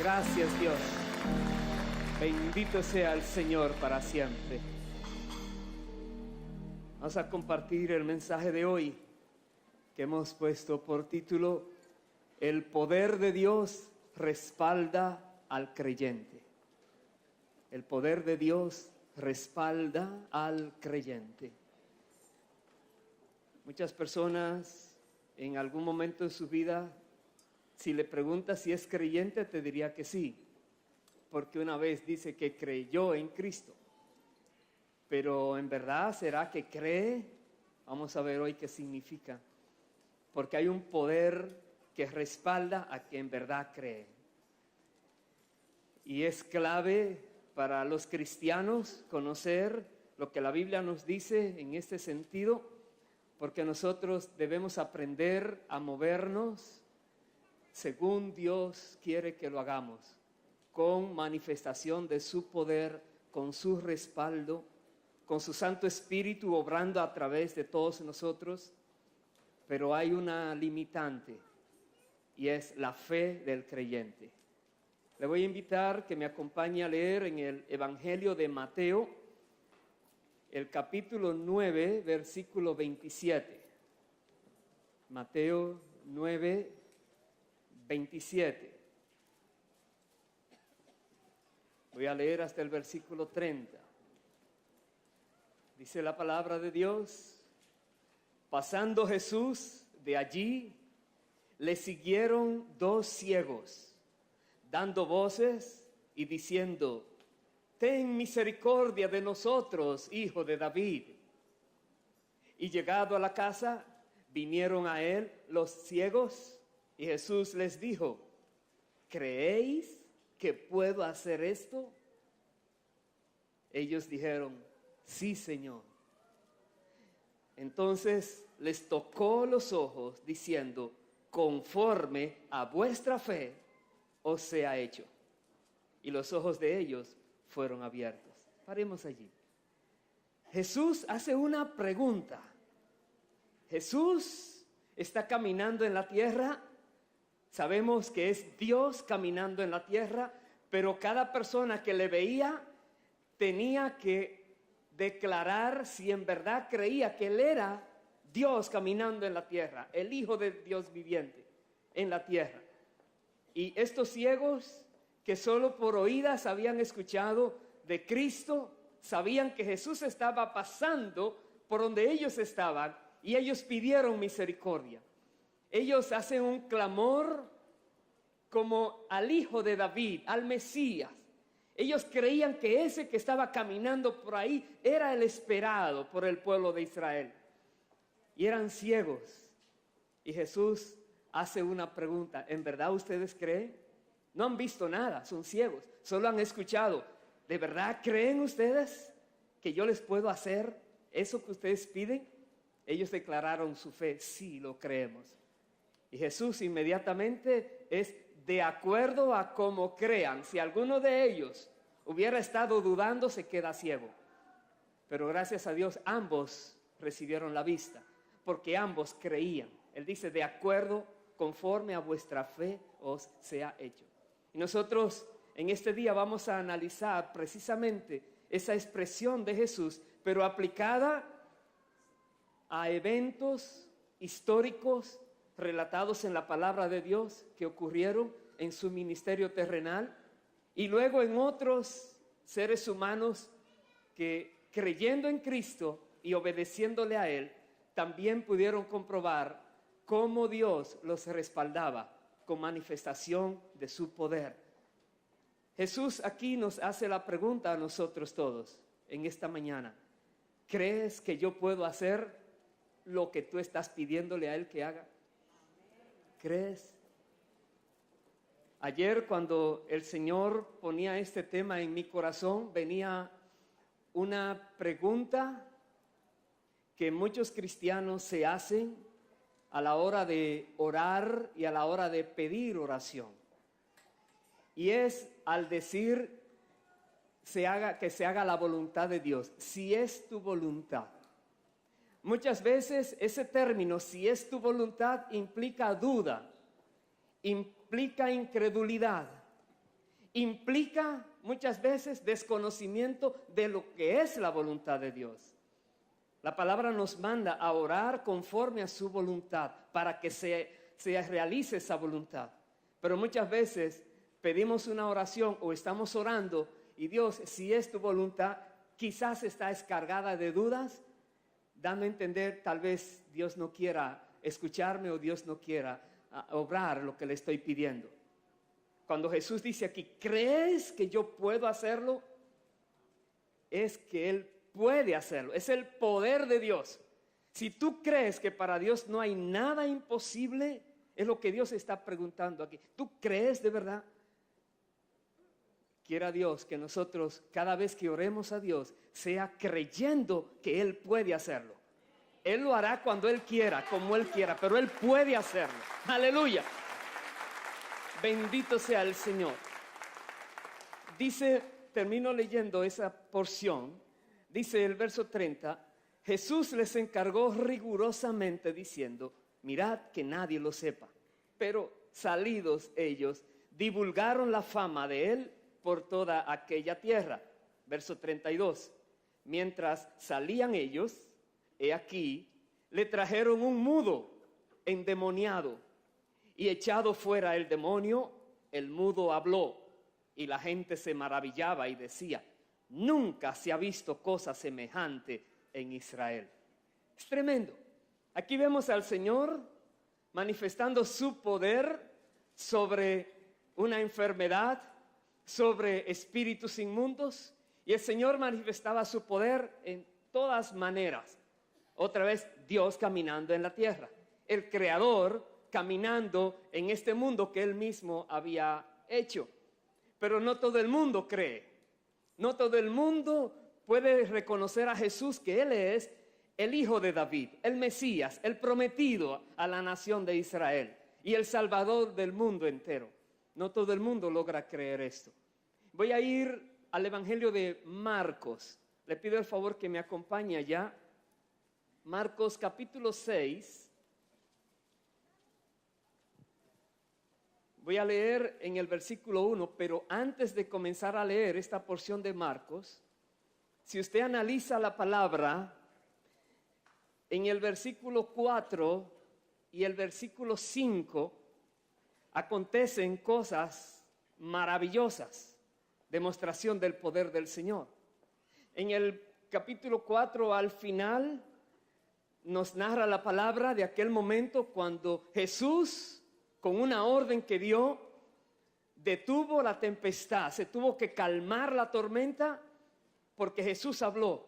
Gracias, Dios. Bendito sea el Señor para siempre. Vamos a compartir el mensaje de hoy que hemos puesto por título: El poder de Dios respalda al creyente. El poder de Dios respalda al creyente. Muchas personas en algún momento de su vida, si le preguntas si es creyente, te diría que sí, porque una vez dice que creyó en Cristo. Pero en verdad, ¿será que cree? Vamos a ver hoy qué significa. Porque hay un poder que respalda a que en verdad cree. Y es clave para los cristianos conocer lo que la Biblia nos dice en este sentido, porque nosotros debemos aprender a movernos según Dios quiere que lo hagamos, con manifestación de su poder, con su respaldo, con su Santo Espíritu obrando a través de todos nosotros. Pero hay una limitante, y es la fe del creyente. Le voy a invitar que me acompañe a leer en el Evangelio de Mateo, el capítulo 9, versículo 27. Mateo 9, 27. Voy a leer hasta el versículo 30. Dice la palabra de Dios: pasando Jesús de allí, le siguieron dos ciegos, dando voces y diciendo: ten misericordia de nosotros, hijo de David. Y llegado a la casa, vinieron a él los ciegos, y Jesús les dijo: ¿creéis que puedo hacer esto? Ellos dijeron: sí, Señor. Entonces les tocó los ojos, diciendo: conforme a vuestra fe os sea hecho. Y los ojos de ellos fueron abiertos. Paremos allí. Jesús hace una pregunta. Jesús está caminando en la tierra. Sabemos que es Dios caminando en la tierra, pero cada persona que le veía tenía que declarar si en verdad creía que Él era Dios caminando en la tierra, el Hijo de Dios viviente en la tierra. Y estos ciegos, que solo por oídas habían escuchado de Cristo, sabían que Jesús estaba pasando por donde ellos estaban, y ellos pidieron misericordia. Ellos hacen un clamor como al Hijo de David, al Mesías. Ellos creían que ese que estaba caminando por ahí era el esperado por el pueblo de Israel. Y eran ciegos. Y Jesús hace una pregunta: ¿en verdad ustedes creen? No han visto nada, son ciegos, solo han escuchado. ¿De verdad creen ustedes que yo les puedo hacer eso que ustedes piden? Ellos declararon su fe: sí, lo creemos. Y Jesús inmediatamente es de acuerdo a cómo crean. Si alguno de ellos hubiera estado dudando, se queda ciego. Pero gracias a Dios ambos recibieron la vista, porque ambos creían. Él dice: de acuerdo, conforme a vuestra fe os sea hecho. Y nosotros en este día vamos a analizar precisamente esa expresión de Jesús, pero aplicada a eventos históricos relatados en la palabra de Dios que ocurrieron en su ministerio terrenal, y luego en otros seres humanos que, creyendo en Cristo y obedeciéndole a Él, también pudieron comprobar cómo Dios los respaldaba con manifestación de su poder. Jesús aquí nos hace la pregunta a nosotros todos en esta mañana: ¿crees que yo puedo hacer lo que tú estás pidiéndole a Él que haga? ¿Crees? Ayer, cuando el Señor ponía este tema en mi corazón, venía una pregunta que muchos cristianos se hacen a la hora de orar y a la hora de pedir oración. Y es al decir que se haga la voluntad de Dios, si es tu voluntad. Muchas veces ese término, si es tu voluntad, implica duda, implica incredulidad. implica muchas veces desconocimiento de lo que es la voluntad de Dios. La palabra nos manda a orar conforme a su voluntad para que se realice esa voluntad. Pero muchas veces pedimos una oración o estamos orando y Dios, si es tu voluntad, quizás está descargada de dudas, dando a entender tal vez Dios no quiera escucharme o Dios no quiera obrar lo que le estoy pidiendo. Cuando Jesús dice aquí, ¿crees que yo puedo hacerlo? Es que Él puede hacerlo, es el poder de Dios. Si tú crees que para Dios no hay nada imposible, es lo que Dios está preguntando aquí. ¿Tú crees de verdad? Quiera Dios que nosotros cada vez que oremos a Dios sea creyendo que Él puede hacerlo. Él lo hará cuando Él quiera, como Él quiera, pero Él puede hacerlo. Aleluya. Bendito sea el Señor. Dice, termino leyendo esa porción, dice el verso 30, Jesús les encargó rigurosamente diciendo, mirad que nadie lo sepa. Pero salidos ellos, divulgaron la fama de Él por toda aquella tierra. Verso 32, mientras salían ellos, he aquí, le trajeron un mudo endemoniado, y echado fuera el demonio, el mudo habló, y la gente se maravillaba y decía, nunca se ha visto cosa semejante en Israel. Es tremendo. Aquí vemos al Señor manifestando su poder sobre una enfermedad, sobre espíritus inmundos, y el Señor manifestaba su poder en todas maneras. Otra vez, Dios caminando en la tierra, el Creador caminando en este mundo que Él mismo había hecho. Pero no todo el mundo cree, no todo el mundo puede reconocer a Jesús que Él es el Hijo de David, el Mesías, el prometido a la nación de Israel y el Salvador del mundo entero. No todo el mundo logra creer esto. Voy a ir al Evangelio de Marcos. Le pido el favor que me acompañe allá. Marcos capítulo 6. Voy a leer en el versículo 1, pero antes de comenzar a leer esta porción de Marcos, si usted analiza la palabra, en el versículo 4 y el versículo 5, acontecen cosas maravillosas, demostración del poder del Señor. En el capítulo 4 al final nos narra la palabra de aquel momento cuando Jesús, con una orden que dio, detuvo la tempestad, se tuvo que calmar la tormenta porque Jesús habló.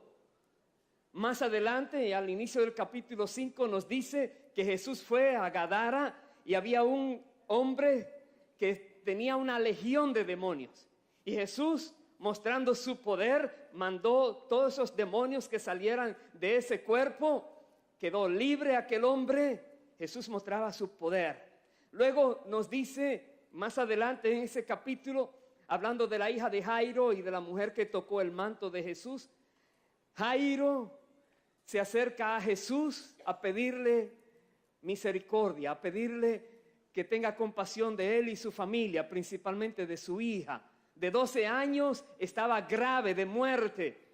Más adelante, al inicio del capítulo 5, nos dice que Jesús fue a Gadara y había un hombre que tenía una legión de demonios. Y Jesús, mostrando su poder, mandó todos esos demonios que salieran de ese cuerpo. Quedó libre aquel hombre. Jesús mostraba su poder. Luego nos dice más adelante en ese capítulo, hablando de la hija de Jairo y de la mujer que tocó el manto de Jesús. Jairo se acerca a Jesús a pedirle misericordia, a pedirle que tenga compasión de él y su familia, principalmente de su hija. De 12 años, estaba grave de muerte.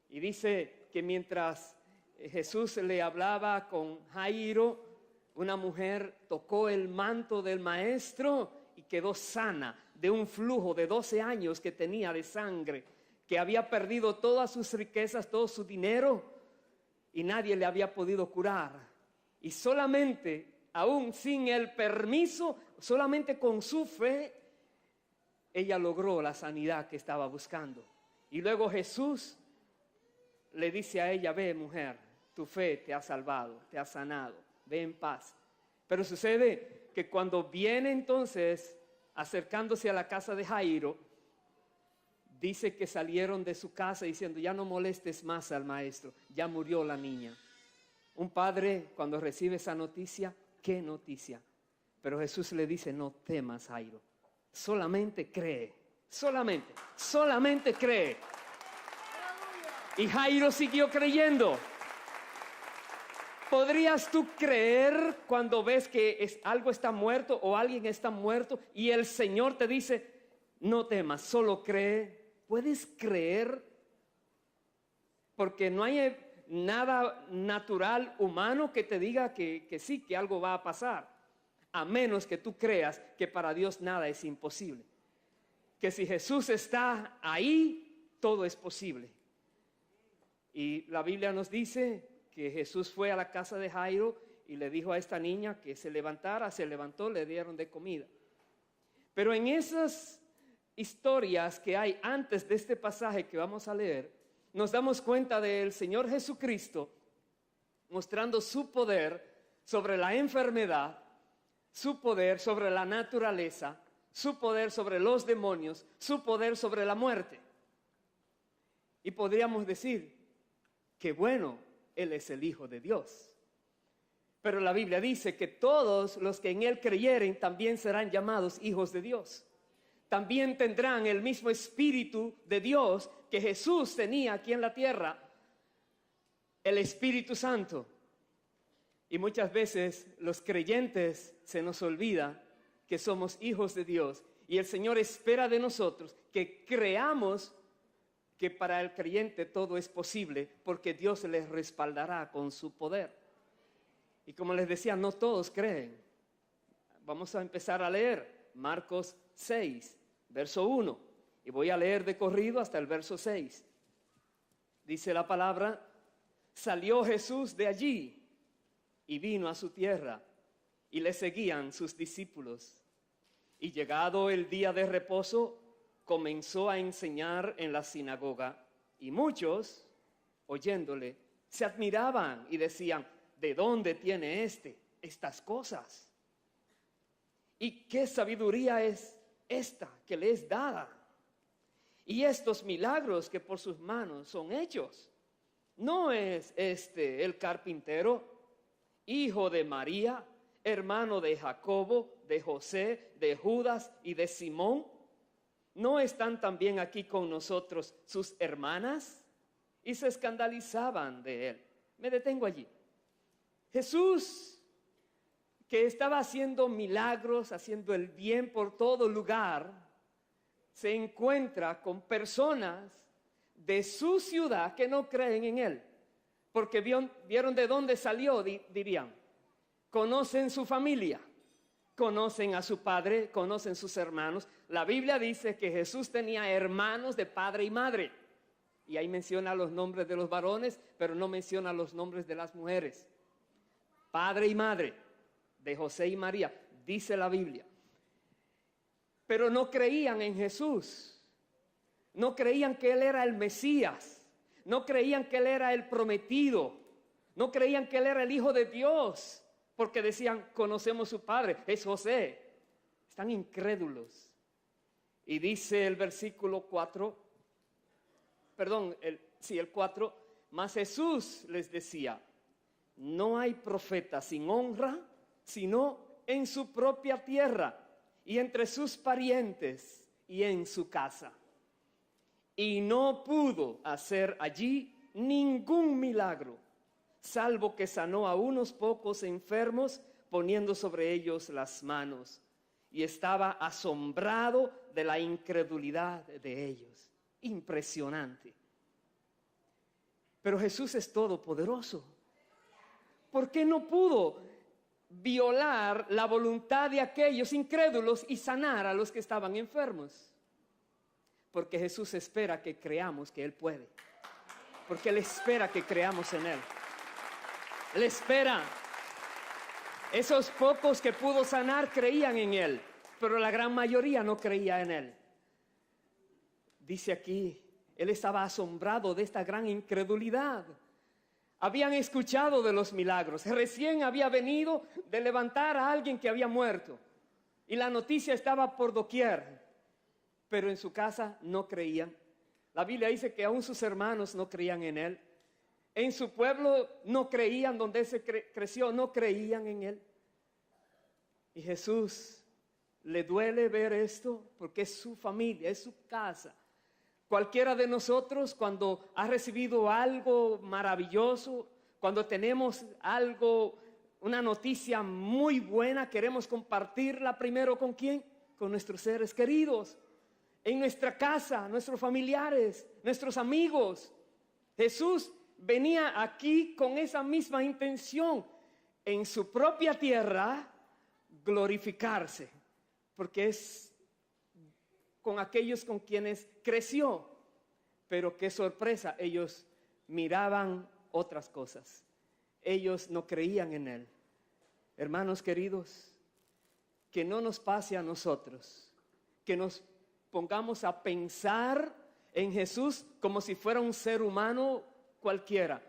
Y dice que mientras Jesús le hablaba con Jairo, una mujer tocó el manto del maestro y quedó sana de un flujo de 12 años que tenía de sangre, que había perdido todas sus riquezas, todo su dinero, y nadie le había podido curar. Y solamente, aún sin el permiso, solamente con su fe, ella logró la sanidad que estaba buscando. Y luego Jesús le dice a ella, ve mujer, tu fe te ha salvado, te ha sanado. Ve en paz. Pero sucede que cuando viene entonces acercándose a la casa de Jairo, dice que salieron de su casa diciendo, ya no molestes más al maestro, ya murió la niña. Un padre cuando recibe esa noticia, ¿qué noticia? Pero Jesús le dice, no temas, Jairo, solamente cree, solamente cree. Y Jairo siguió creyendo. ¿Podrías tú creer cuando ves que algo está muerto o alguien está muerto y el Señor te dice, no temas, solo cree. ¿Puedes creer? Porque no hay nada natural, humano, que te diga que sí, que algo va a pasar. A menos que tú creas que para Dios nada es imposible. Que si Jesús está ahí, todo es posible. Y la Biblia nos dice que Jesús fue a la casa de Jairo y le dijo a esta niña que se levantara, se levantó, le dieron de comida. Pero en esas historias que hay antes de este pasaje que vamos a leer, nos damos cuenta del Señor Jesucristo mostrando su poder sobre la enfermedad, su poder sobre la naturaleza, su poder sobre los demonios, su poder sobre la muerte. Y podríamos decir que bueno, Él es el Hijo de Dios. Pero la Biblia dice que todos los que en Él creyeren también serán llamados hijos de Dios. También tendrán el mismo Espíritu de Dios que Jesús tenía aquí en la tierra, el Espíritu Santo. Y muchas veces los creyentes se nos olvida que somos hijos de Dios y el Señor espera de nosotros que creamos que para el creyente todo es posible porque Dios les respaldará con su poder. Y como les decía, no todos creen. Vamos a empezar a leer Marcos 6, verso 1. Y voy a leer de corrido hasta el verso 6. Dice la palabra: salió Jesús de allí y vino a su tierra, y le seguían sus discípulos. Y llegado el día de reposo, comenzó a enseñar en la sinagoga, y muchos, oyéndole, se admiraban y decían: ¿de dónde tiene estas cosas? ¿Y qué sabiduría es esta que le es dada? Y estos milagros que por sus manos son hechos. ¿No es este el carpintero, hijo de María, hermano de Jacobo, de José, de Judas y de Simón? ¿No están también aquí con nosotros sus hermanas? Y se escandalizaban de él. Me detengo allí. Jesús, que estaba haciendo milagros, haciendo el bien por todo lugar, se encuentra con personas de su ciudad que no creen en él, porque vieron de dónde salió, dirían. Conocen su familia, conocen a su padre, conocen sus hermanos. La Biblia dice que Jesús tenía hermanos de padre y madre, y ahí menciona los nombres de los varones, pero no menciona los nombres de las mujeres. Padre y madre de José y María, dice la Biblia. Pero no creían en Jesús, no creían que Él era el Mesías, no creían que Él era el prometido, no creían que Él era el Hijo de Dios, porque decían: conocemos su padre, es José. Están incrédulos. Y dice el versículo 4, el 4, mas Jesús les decía: no hay profeta sin honra, sino en su propia tierra, y entre sus parientes, y en su casa. Y no pudo hacer allí ningún milagro, salvo que sanó a unos pocos enfermos, poniendo sobre ellos las manos. Y estaba asombrado de la incredulidad de ellos. Impresionante. Pero Jesús es todopoderoso. ¿Por qué no pudo violar la voluntad de aquellos incrédulos y sanar a los que estaban enfermos? Porque Jesús espera que creamos que Él puede. Porque Él espera que creamos en Él. Él espera. Esos pocos que pudo sanar creían en Él, pero la gran mayoría no creía en Él. Dice aquí, Él estaba asombrado de esta gran incredulidad. Habían escuchado de los milagros. Recién había venido de levantar a alguien que había muerto. Y la noticia estaba por doquier. Pero en su casa no creían. La Biblia dice que aún sus hermanos no creían en Él. En su pueblo no creían, donde Él se creció, no creían en Él. Y Jesús le duele ver esto porque es su familia, es su casa. Cualquiera de nosotros, cuando ha recibido algo maravilloso, cuando tenemos algo, una noticia muy buena, queremos compartirla primero ¿con quién? Con nuestros seres queridos. en nuestra casa, nuestros familiares, nuestros amigos. Jesús venía aquí con esa misma intención, en su propia tierra, glorificarse, porque es con aquellos con quienes creció. Pero qué sorpresa, ellos miraban otras cosas. Ellos no creían en Él. Hermanos queridos, que no nos pase a nosotros, que nos pongamos a pensar en Jesús como si fuera un ser humano cualquiera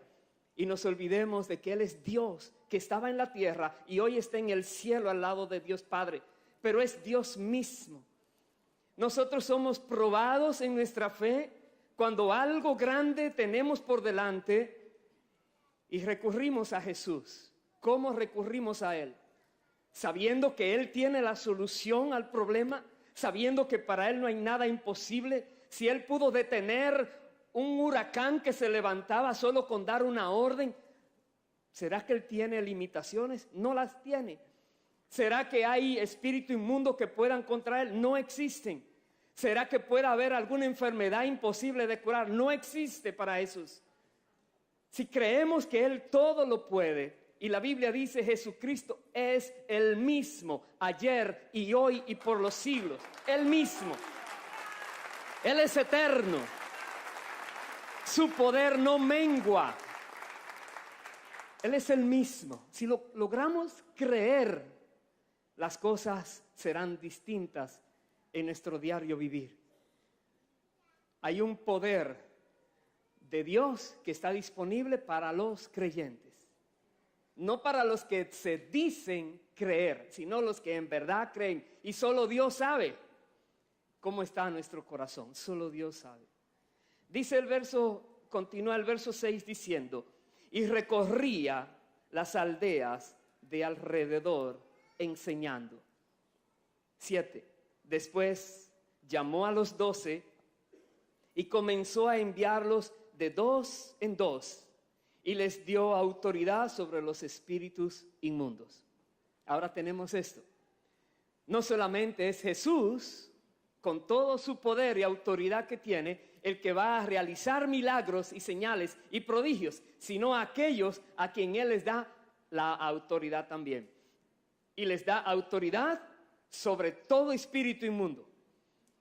y nos olvidemos de que Él es Dios, que estaba en la tierra y hoy está en el cielo al lado de Dios Padre, pero es Dios mismo. Nosotros somos probados en nuestra fe cuando algo grande tenemos por delante y recurrimos a Jesús. ¿Cómo recurrimos a Él? Sabiendo que Él tiene la solución al problema, sabiendo que para Él no hay nada imposible. Si Él pudo detener un huracán que se levantaba solo con dar una orden, ¿será que Él tiene limitaciones? No las tiene. ¿Será que hay espíritu inmundo que puedan contra Él? No existen. ¿Será que puede haber alguna enfermedad imposible de curar? No existe para esos. Si creemos que Él todo lo puede, y la Biblia dice Jesucristo es el mismo ayer y hoy y por los siglos, el mismo. Él es eterno. Su poder no mengua. Él es el mismo. Si lo logramos creer, las cosas serán distintas en nuestro diario vivir. Hay un poder de Dios que está disponible para los creyentes. No para los que se dicen creer, sino los que en verdad creen. Y solo Dios sabe cómo está nuestro corazón. Solo Dios sabe. Dice el verso, continúa el verso 6 diciendo, y recorría las aldeas de alrededor enseñando. 7. Después llamó a los 12 y comenzó a enviarlos de 2 en 2 y les dio autoridad sobre los espíritus inmundos. Ahora tenemos esto. No solamente es Jesús, con todo su poder y autoridad que tiene, el que va a realizar milagros y señales y prodigios, sino a aquellos a quien Él les da la autoridad también. Y les da autoridad sobre todo espíritu inmundo.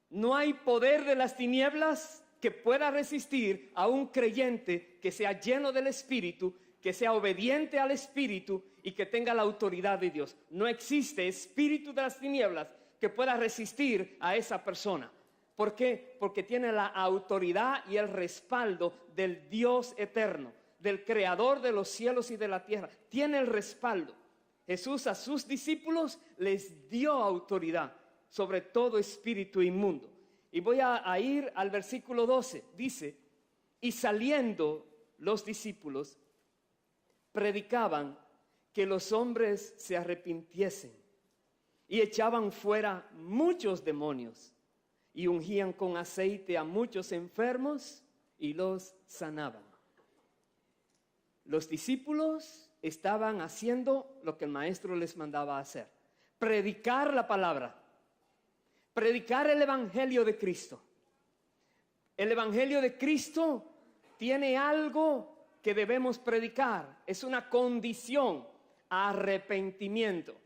No hay poder de las tinieblas que pueda resistir a un creyente que sea lleno del Espíritu, que sea obediente al Espíritu y que tenga la autoridad de Dios. No existe espíritu de las tinieblas que pueda resistir a esa persona. ¿Por qué? Porque tiene la autoridad y el respaldo del Dios eterno, del Creador de los cielos y de la tierra. Tiene el respaldo. Jesús a sus discípulos les dio autoridad sobre todo espíritu inmundo. Y voy a ir al versículo 12. Dice, y saliendo los discípulos, predicaban que los hombres se arrepintiesen y echaban fuera muchos demonios y ungían con aceite a muchos enfermos y los sanaban. Los discípulos estaban haciendo lo que el maestro les mandaba hacer: predicar la palabra, predicar el evangelio de Cristo. El evangelio de Cristo tiene algo que debemos predicar, es una condición: arrepentimiento.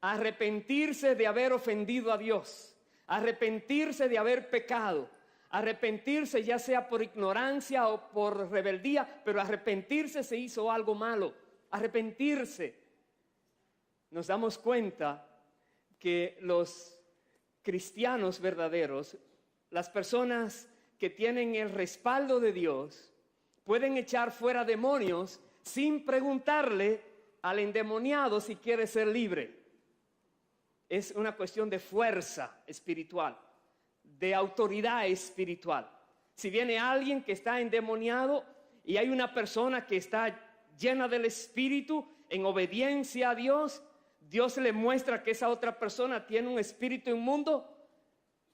Arrepentirse de haber ofendido a Dios, arrepentirse de haber pecado, arrepentirse ya sea por ignorancia o por rebeldía, pero arrepentirse se hizo algo malo. Arrepentirse. Nos damos cuenta que los cristianos verdaderos, las personas que tienen el respaldo de Dios, pueden echar fuera demonios sin preguntarle al endemoniado si quiere ser libre. Es una cuestión de fuerza espiritual, de autoridad espiritual. Si viene alguien que está endemoniado y hay una persona que está llena del Espíritu, en obediencia a Dios, Dios le muestra que esa otra persona tiene un espíritu inmundo.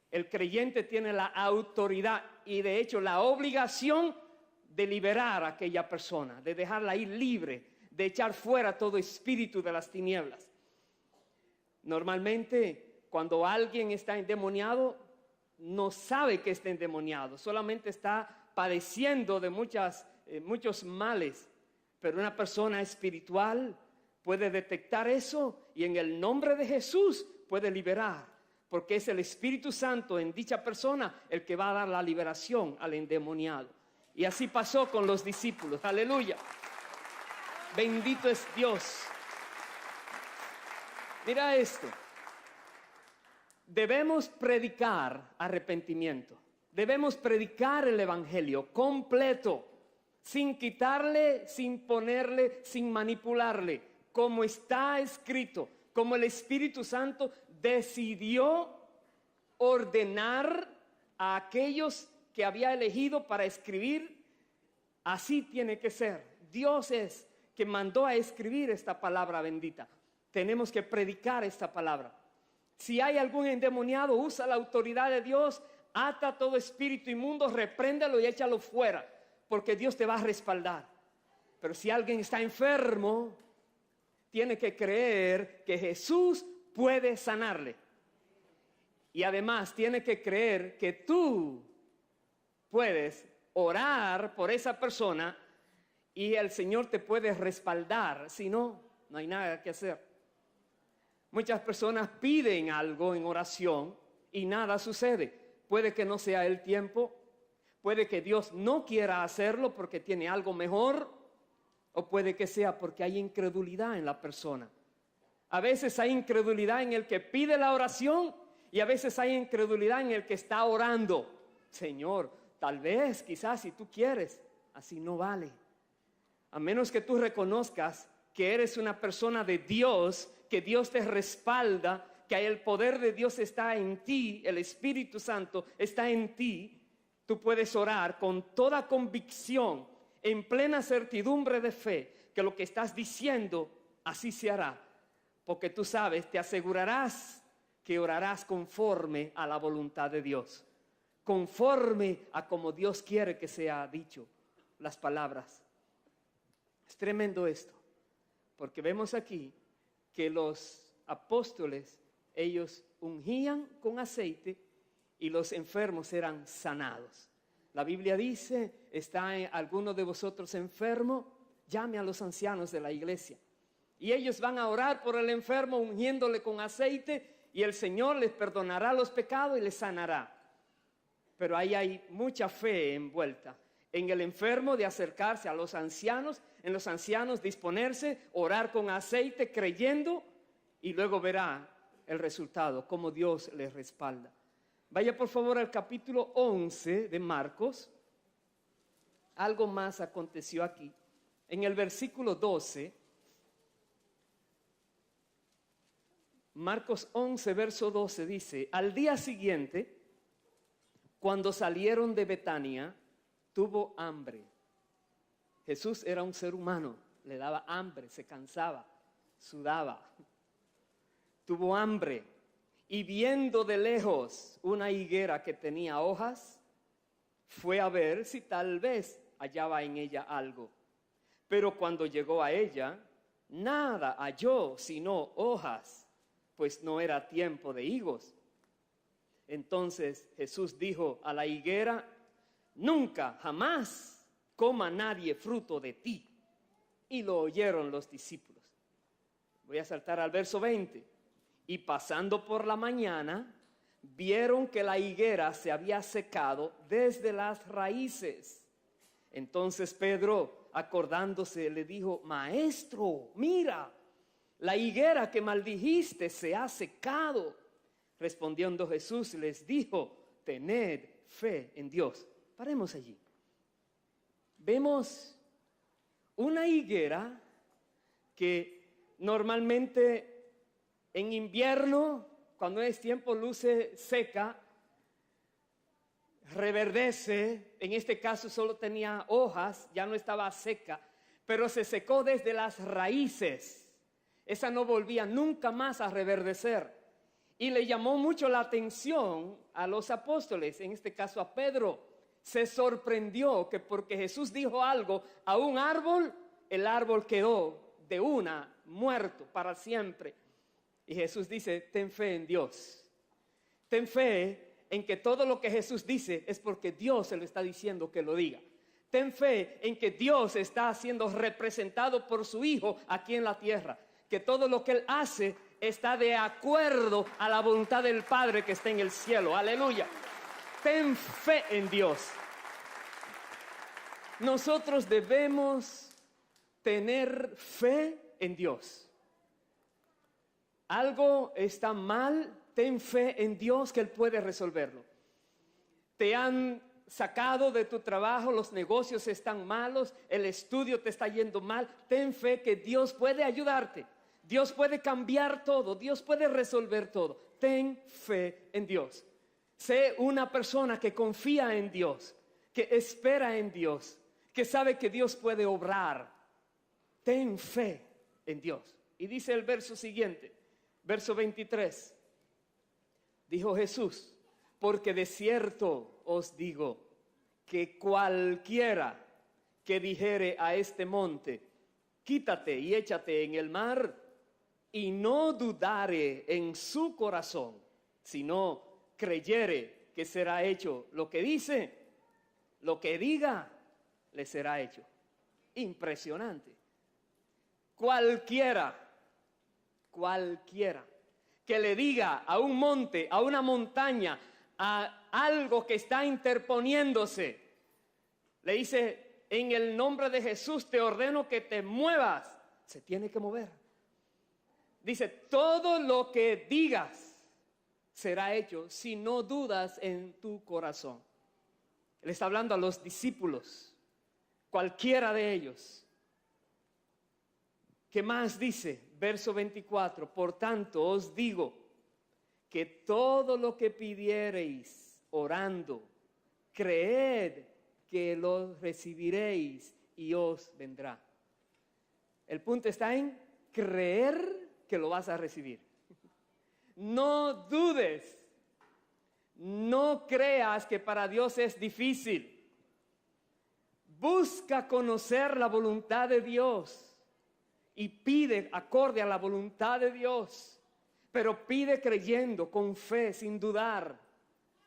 El creyente tiene la autoridad y de hecho la obligación de liberar a aquella persona, de dejarla ir libre, de echar fuera todo espíritu de las tinieblas. Normalmente, cuando alguien está endemoniado, no sabe que está endemoniado, solamente está padeciendo de muchos males. Pero una persona espiritual puede detectar eso y en el nombre de Jesús puede liberar, porque es el Espíritu Santo en dicha persona el que va a dar la liberación al endemoniado. Y así pasó con los discípulos. Aleluya. Bendito es Dios. Mira esto. Debemos predicar arrepentimiento. Debemos predicar el evangelio completo, sin quitarle, sin ponerle, sin manipularle, como está escrito, como el Espíritu Santo decidió ordenar a aquellos que había elegido para escribir. Así tiene que ser. Dios es que mandó a escribir esta palabra bendita. Tenemos que predicar esta palabra. Si hay algún endemoniado, usa la autoridad de Dios, ata todo espíritu inmundo, repréndelo y échalo fuera, porque Dios te va a respaldar. Pero si alguien está enfermo, tiene que creer que Jesús puede sanarle. Y además tiene que creer que tú puedes orar por esa persona y el Señor te puede respaldar. Si no, no hay nada que hacer. Muchas personas piden algo en oración y nada sucede. Puede que no sea el tiempo, puede que Dios no quiera hacerlo porque tiene algo mejor, o puede que sea porque hay incredulidad en la persona. A veces hay incredulidad en el que pide la oración y a veces hay incredulidad en el que está orando. Señor, tal vez, quizás si tú quieres, así no vale. A menos que tú reconozcas que eres una persona de Dios, que Dios te respalda, que el poder de Dios está en ti, el Espíritu Santo está en ti, tú puedes orar con toda convicción, en plena certidumbre de fe, que lo que estás diciendo así se hará, porque tú sabes, te asegurarás que orarás conforme a la voluntad de Dios, conforme a como Dios quiere que sea dicho las palabras. Es tremendo esto, porque vemos aquí que los apóstoles, ellos ungían con aceite y los enfermos eran sanados. La Biblia dice, ¿está alguno de vosotros enfermo? Llame a los ancianos de la iglesia. Y ellos van a orar por el enfermo ungiéndole con aceite y el Señor les perdonará los pecados y les sanará. Pero ahí hay mucha fe envuelta. En el enfermo de acercarse a los ancianos, en los ancianos disponerse, orar con aceite creyendo y luego verá el resultado, cómo Dios les respalda. Vaya por favor al capítulo 11 de Marcos. Algo más aconteció aquí. En el versículo 12, Marcos 11, verso 12 dice: al día siguiente, cuando salieron de Betania, tuvo hambre. Jesús era un ser humano, le daba hambre, se cansaba, sudaba. Tuvo hambre y viendo de lejos una higuera que tenía hojas, fue a ver si tal vez hallaba en ella algo. Pero cuando llegó a ella, nada halló sino hojas, pues no era tiempo de higos. Entonces Jesús dijo a la higuera: nunca, jamás coma nadie fruto de ti. Y lo oyeron los discípulos. Voy a saltar al verso 20. Y pasando por la mañana, vieron que la higuera se había secado desde las raíces. Entonces Pedro, acordándose, le dijo: Maestro, mira, la higuera que maldijiste se ha secado. Respondiendo Jesús les dijo: tened fe en Dios. Paremos allí. Vemos una higuera que normalmente en invierno, cuando es tiempo, luce seca, reverdece. En este caso solo tenía hojas, ya no estaba seca, pero se secó desde las raíces. Esa no volvía nunca más a reverdecer. Y le llamó mucho la atención a los apóstoles, en este caso a Pedro. Se sorprendió que porque Jesús dijo algo a un árbol, el árbol quedó de una muerto para siempre. Y Jesús dice: ten fe en Dios. Ten fe en que todo lo que Jesús dice es porque Dios se lo está diciendo que lo diga. Ten fe en que Dios está siendo representado por su Hijo aquí en la tierra, que todo lo que Él hace está de acuerdo a la voluntad del Padre que está en el cielo. Aleluya. Ten fe en Dios. Nosotros debemos tener fe en Dios. Algo está mal, ten fe en Dios que Él puede resolverlo. Te han sacado de tu trabajo, los negocios están malos, el estudio te está yendo mal. Ten fe que Dios puede ayudarte. Dios puede cambiar todo, Dios puede resolver todo. Ten fe en Dios. Sé una persona que confía en Dios, que espera en Dios, que sabe que Dios puede obrar. Ten fe en Dios. Y dice el verso siguiente, verso 23. Dijo Jesús: porque de cierto os digo que cualquiera que dijere a este monte, quítate y échate en el mar, y no dudare en su corazón, sino creyere que será hecho lo que dice, lo que diga, le será hecho. Impresionante. Cualquiera que le diga a un monte, a una montaña, a algo que está interponiéndose, le dice: en el nombre de Jesús te ordeno que te muevas, se tiene que mover. Dice: todo lo que digas será hecho si no dudas en tu corazón. Él está hablando a los discípulos, cualquiera de ellos. ¿Qué más dice? Verso 24: por tanto os digo que todo lo que pidiereis orando, creed que lo recibiréis y os vendrá. El punto está en creer que lo vas a recibir. No dudes, no creas que para Dios es difícil. Busca conocer la voluntad de Dios y pide acorde a la voluntad de Dios. Pero pide creyendo, con fe, sin dudar,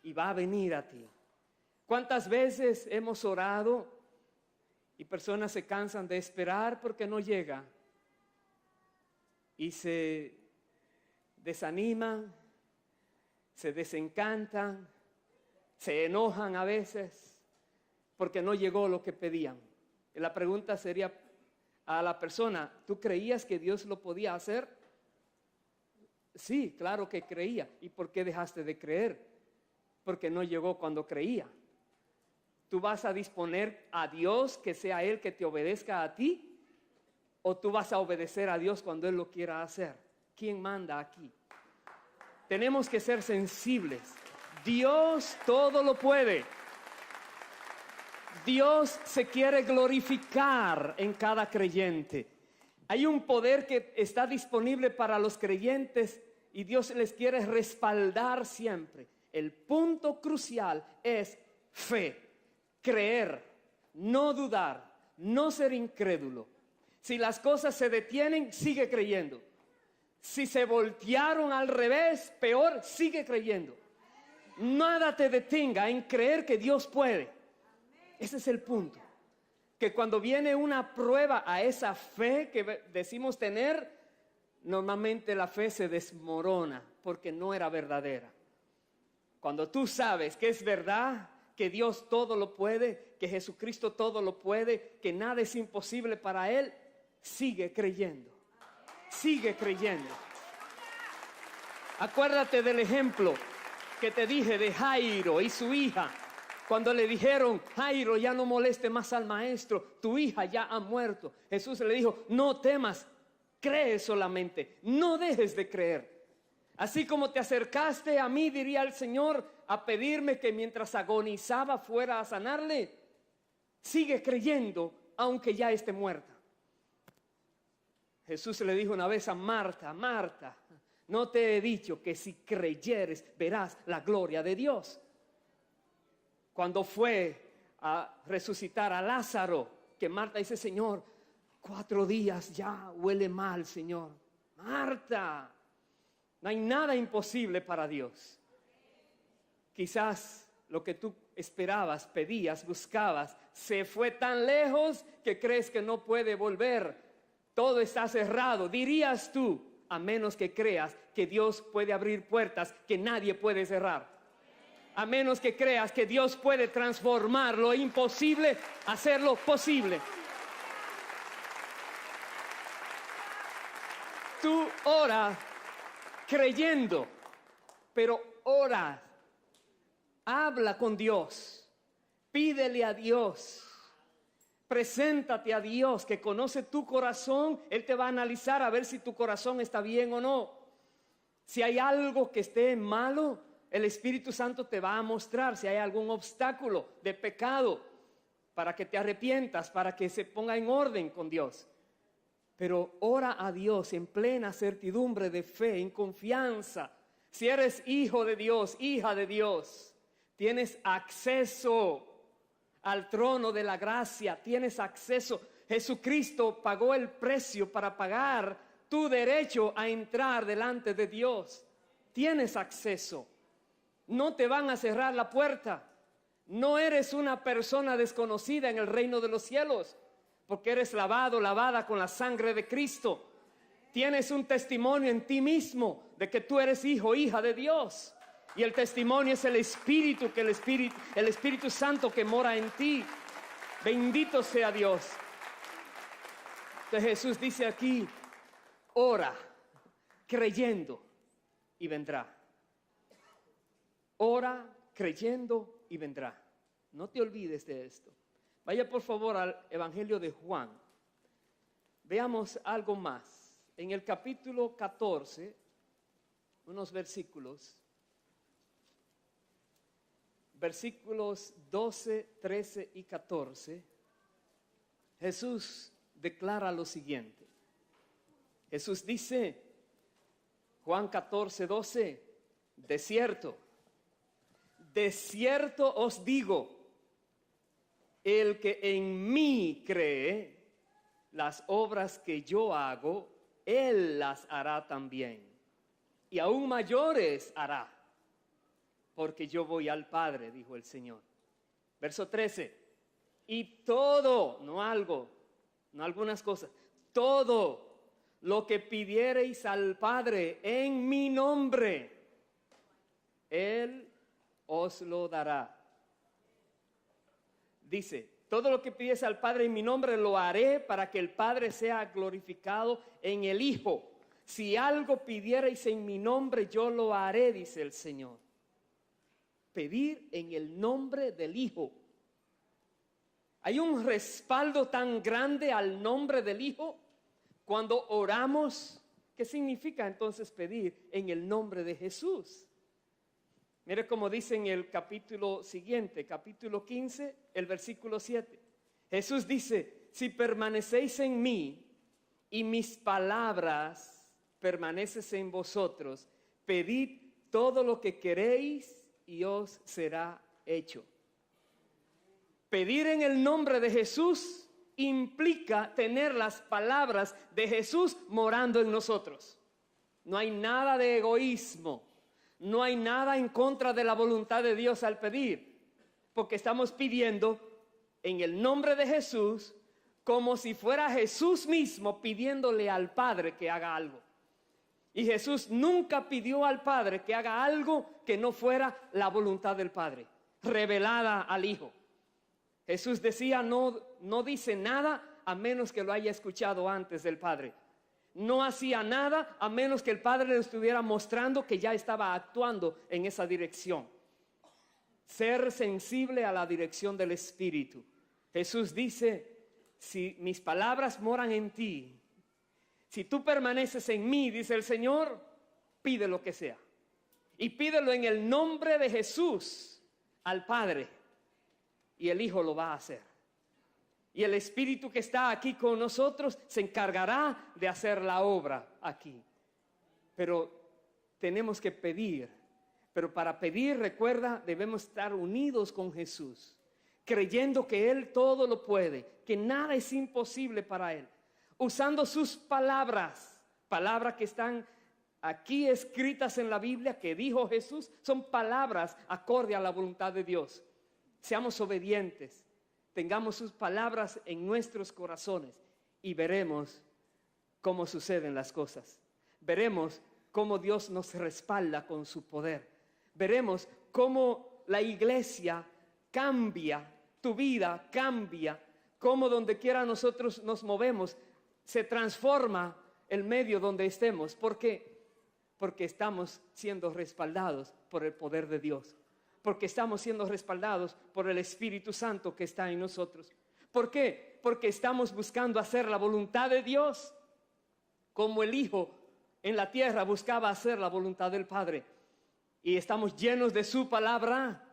y va a venir a ti. ¿Cuántas veces hemos orado y personas se cansan de esperar porque no llega? Y se desaniman, se desencantan, se enojan a veces porque no llegó lo que pedían. Y la pregunta sería a la persona: ¿tú creías que Dios lo podía hacer? Sí, claro que creía. ¿Y por qué dejaste de creer? Porque no llegó cuando creía. ¿Tú vas a disponer a Dios que sea Él que te obedezca a ti? ¿O tú vas a obedecer a Dios cuando Él lo quiera hacer? ¿Quién manda aquí? Tenemos que ser sensibles. Dios todo lo puede. Dios se quiere glorificar en cada creyente. Hay un poder que está disponible para los creyentes y Dios les quiere respaldar siempre. El punto crucial es fe, creer, no dudar, no ser incrédulo. Si las cosas se detienen, sigue creyendo. Si se voltearon al revés, peor, sigue creyendo. Nada te detenga en creer que Dios puede. Ese es el punto. Que cuando viene una prueba a esa fe que decimos tener, normalmente la fe se desmorona porque no era verdadera. Cuando tú sabes que es verdad, que Dios todo lo puede, que Jesucristo todo lo puede, que nada es imposible para Él, sigue creyendo. Sigue creyendo. Acuérdate del ejemplo que te dije de Jairo y su hija. Cuando le dijeron: Jairo, ya no moleste más al maestro, tu hija ya ha muerto. Jesús le dijo: no temas, cree solamente, no dejes de creer. Así como te acercaste a mí, diría el Señor, a pedirme que mientras agonizaba fuera a sanarle, sigue creyendo aunque ya esté muerta. Jesús le dijo una vez a Marta: Marta, ¿no te he dicho que si creyeres verás la gloria de Dios? Cuando fue a resucitar a Lázaro, que Marta dice: Señor, 4 días ya huele mal, Señor. Marta, no hay nada imposible para Dios. Quizás lo que tú esperabas, pedías, buscabas, se fue tan lejos que crees que no puede volver. Todo está cerrado. Dirías tú, a menos que creas que Dios puede abrir puertas que nadie puede cerrar. A menos que creas que Dios puede transformar lo imposible, hacerlo posible. Tú ora creyendo, pero ora, habla con Dios, pídele a Dios, preséntate a Dios que conoce tu corazón. Él te va a analizar a ver si tu corazón está bien o no. Si hay algo que esté malo, el Espíritu Santo te va a mostrar si hay algún obstáculo de pecado para que te arrepientas, para que se ponga en orden con Dios. Pero ora a Dios en plena certidumbre de fe, en confianza. Si eres hijo de Dios, hija de Dios, tienes acceso al trono de la gracia, tienes acceso. Jesucristo pagó el precio para pagar tu derecho a entrar delante de Dios. Tienes acceso. No te van a cerrar la puerta. No eres una persona desconocida en el reino de los cielos, porque eres lavado, lavada con la sangre de Cristo. Tienes un testimonio en ti mismo de que tú eres hijo, hija de Dios. Y el testimonio es el Espíritu, el Espíritu Santo que mora en ti. Bendito sea Dios. Entonces Jesús dice aquí, ora creyendo y vendrá. Ora creyendo y vendrá. No te olvides de esto. Vaya por favor al Evangelio de Juan. Veamos algo más. En el capítulo 14, unos versículos 12, 13 y 14, Jesús declara lo siguiente. Jesús dice, Juan 14, 12, de cierto os digo, el que en mí cree, las obras que yo hago, él las hará también, y aún mayores hará, porque yo voy al Padre, dijo el Señor. Verso 13, y todo, no algo, no algunas cosas, todo lo que pidiereis al Padre en mi nombre, Él os lo dará. Dice, todo lo que pides al Padre en mi nombre lo haré para que el Padre sea glorificado en el Hijo. Si algo pidierais en mi nombre, yo lo haré, dice el Señor. Pedir en el nombre del Hijo. Hay un respaldo tan grande al nombre del Hijo cuando oramos. ¿Qué significa entonces pedir en el nombre de Jesús? Mire cómo dice en el capítulo siguiente, capítulo 15, el versículo 7. Jesús dice, si permanecéis en mí y mis palabras permanecen en vosotros, pedid todo lo que queréis y os será hecho. Pedir en el nombre de Jesús implica tener las palabras de Jesús morando en nosotros. No hay nada de egoísmo. No hay nada en contra de la voluntad de Dios al pedir, porque estamos pidiendo en el nombre de Jesús como si fuera Jesús mismo pidiéndole al Padre que haga algo. Y Jesús nunca pidió al Padre que haga algo que no fuera la voluntad del Padre, revelada al Hijo. Jesús decía, no dice nada a menos que lo haya escuchado antes del Padre. No hacía nada a menos que el Padre le estuviera mostrando que ya estaba actuando en esa dirección. Ser sensible a la dirección del Espíritu. Jesús dice, si mis palabras moran en ti, si tú permaneces en mí, dice el Señor, pide lo que sea. Y pídelo en el nombre de Jesús al Padre. Y el Hijo lo va a hacer. Y el Espíritu que está aquí con nosotros se encargará de hacer la obra aquí. Pero tenemos que pedir. Pero para pedir, recuerda, debemos estar unidos con Jesús, creyendo que Él todo lo puede, que nada es imposible para Él. Usando sus palabras que están aquí escritas en la Biblia que dijo Jesús son palabras acorde a la voluntad de Dios. Seamos obedientes, tengamos sus palabras en nuestros corazones y veremos cómo suceden las cosas. Veremos cómo Dios nos respalda con su poder. Veremos cómo la iglesia cambia, tu vida cambia, cómo donde quiera nosotros nos movemos, se transforma el medio donde estemos. ¿Por qué? Porque estamos siendo respaldados por el poder de Dios. Porque estamos siendo respaldados por el Espíritu Santo que está en nosotros. ¿Por qué? Porque estamos buscando hacer la voluntad de Dios, como el Hijo en la tierra buscaba hacer la voluntad del Padre. Y estamos llenos de su palabra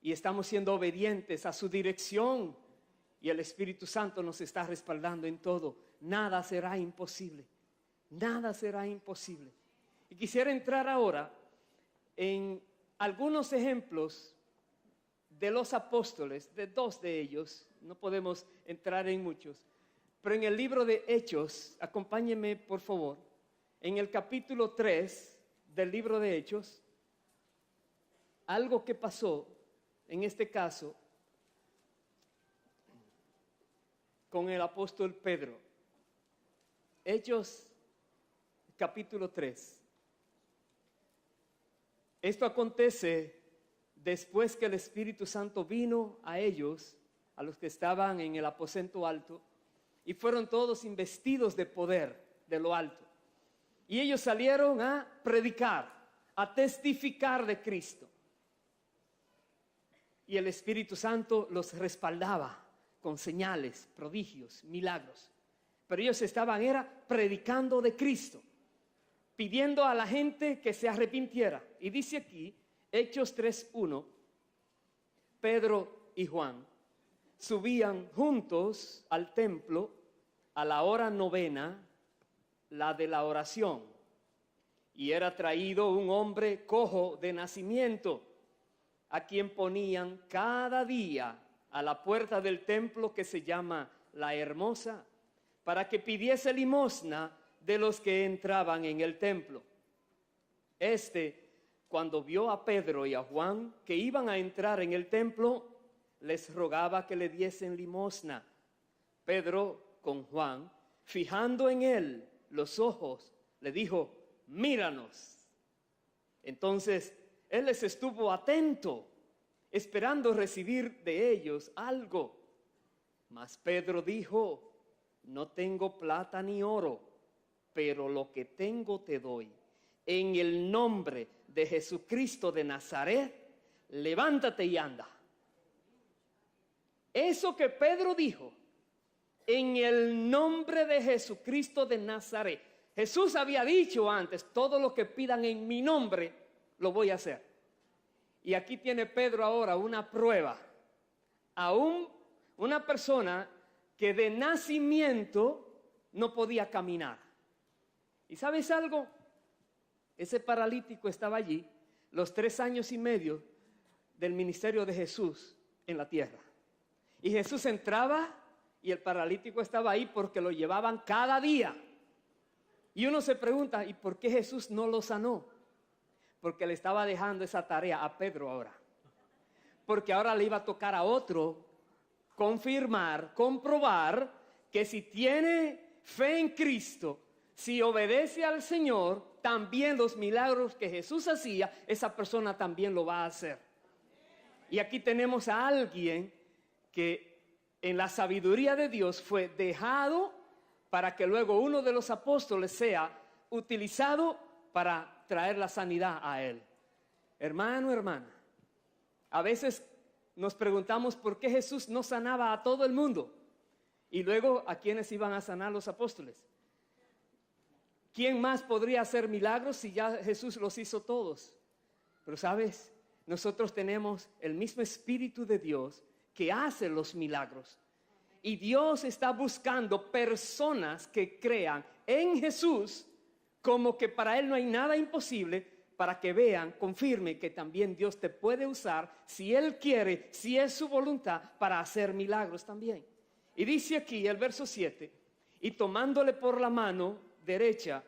y estamos siendo obedientes a su dirección. Y el Espíritu Santo nos está respaldando en todo. Nada será imposible. Nada será imposible. Y quisiera entrar ahora en algunos ejemplos de los apóstoles, de dos de ellos. No podemos entrar en muchos. Pero en el libro de Hechos, acompáñenme por favor, en el capítulo 3 del libro de Hechos, algo que pasó, en este caso, con el apóstol Pedro. Hechos, capítulo 3. Esto acontece después que el Espíritu Santo vino a ellos, a los que estaban en el aposento alto, y fueron todos investidos de poder de lo alto. Y ellos salieron a predicar, a testificar de Cristo. Y el Espíritu Santo los respaldaba con señales, prodigios, milagros. Pero ellos estaban predicando de Cristo, pidiendo a la gente que se arrepintiera. Y dice aquí, Hechos 3:1, Pedro y Juan subían juntos al templo a la hora novena, la de la oración. Y era traído un hombre cojo de nacimiento, a quien ponían cada día a la puerta del templo que se llama La Hermosa, para que pidiese limosna de los que entraban en el templo. Cuando vio a Pedro y a Juan que iban a entrar en el templo, les rogaba que le diesen limosna. Pedro, con Juan, fijando en él los ojos, le dijo: míranos. Entonces él les estuvo atento, esperando recibir de ellos algo. Mas Pedro dijo: no tengo plata ni oro, pero lo que tengo te doy. En el nombre de Jesucristo de Nazaret, levántate y anda. Eso que Pedro dijo, en el nombre de Jesucristo de Nazaret. Jesús había dicho antes: todo lo que pidan en mi nombre, lo voy a hacer. Y aquí tiene Pedro ahora una prueba. Aún una persona que de nacimiento no podía caminar. ¿Y sabes algo? Ese paralítico estaba allí los 3 años y medio del ministerio de Jesús en la tierra. Y Jesús entraba y el paralítico estaba ahí porque lo llevaban cada día. Y uno se pregunta: ¿y por qué Jesús no lo sanó? Porque le estaba dejando esa tarea a Pedro ahora. Porque ahora le iba a tocar a otro confirmar, comprobar que si tiene fe en Cristo, si obedece al Señor, también los milagros que Jesús hacía, esa persona también lo va a hacer. Y aquí tenemos a alguien que en la sabiduría de Dios fue dejado para que luego uno de los apóstoles sea utilizado para traer la sanidad a él. Hermano, hermana, a veces nos preguntamos por qué Jesús no sanaba a todo el mundo y luego a quienes iban a sanar los apóstoles. ¿Quién más podría hacer milagros si ya Jesús los hizo todos? Pero sabes, nosotros tenemos el mismo Espíritu de Dios que hace los milagros. Y Dios está buscando personas que crean en Jesús como que para Él no hay nada imposible, para que vean, confirmen que también Dios te puede usar si Él quiere, si es su voluntad, para hacer milagros también. Y dice aquí el verso 7, y tomándole por la mano derecha,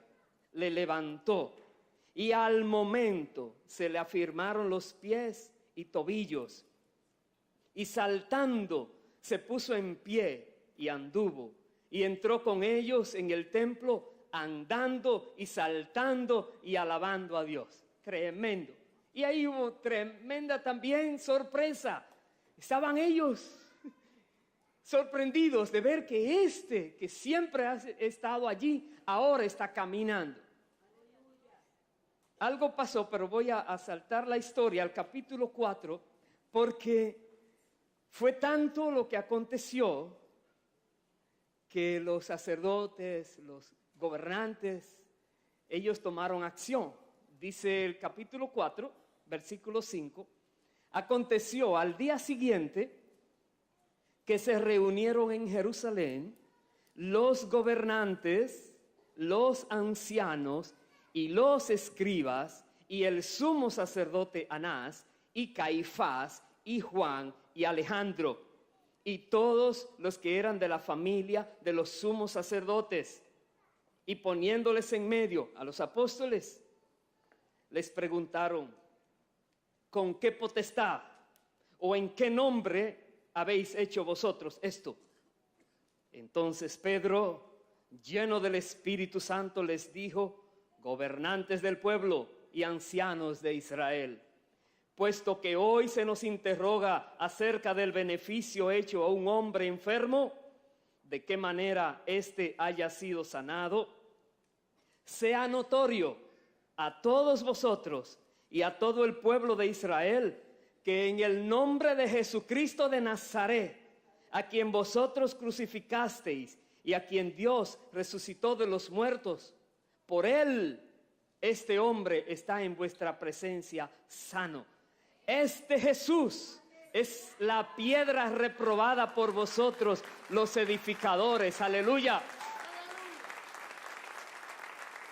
le levantó. y al momento se le afirmaron los pies y tobillos, y saltando se puso en pie y anduvo, y entró con ellos en el templo, andando y saltando y alabando a Dios. Tremendo. Y ahí hubo tremenda también sorpresa. Estaban ellos sorprendidos de ver que que siempre ha estado allí, ahora está caminando. Algo pasó, pero voy a saltar la historia al capítulo 4, porque fue tanto lo que aconteció que los sacerdotes, los gobernantes, ellos tomaron acción. Dice el capítulo 4, versículo 5, aconteció al día siguiente que se reunieron en Jerusalén los gobernantes, los ancianos y los escribas y el sumo sacerdote Anás y Caifás y Juan y Alejandro y todos los que eran de la familia de los sumos sacerdotes, y poniéndoles en medio a los apóstoles, les preguntaron: ¿con qué potestad o en qué nombre habéis hecho vosotros esto? Entonces Pedro, lleno del Espíritu Santo, les dijo: gobernantes del pueblo y ancianos de Israel, puesto que hoy se nos interroga acerca del beneficio hecho a un hombre enfermo, de qué manera éste haya sido sanado, sea notorio a todos vosotros y a todo el pueblo de Israel que en el nombre de Jesucristo de Nazaret, a quien vosotros crucificasteis y a quien Dios resucitó de los muertos, por él este hombre está en vuestra presencia sano. Este Jesús es la piedra reprobada por vosotros los edificadores. Aleluya.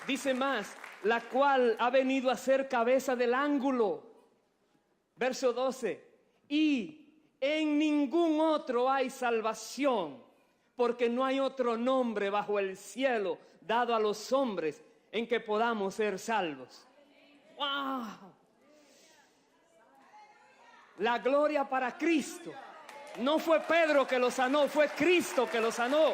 Dice más, la cual ha venido a ser cabeza del ángulo. Verso 12. Y en ningún otro hay salvación, porque no hay otro nombre bajo el cielo dado a los hombres en que podamos ser salvos. ¡Wow! La gloria para Cristo. No fue Pedro que lo sanó, fue Cristo que lo sanó.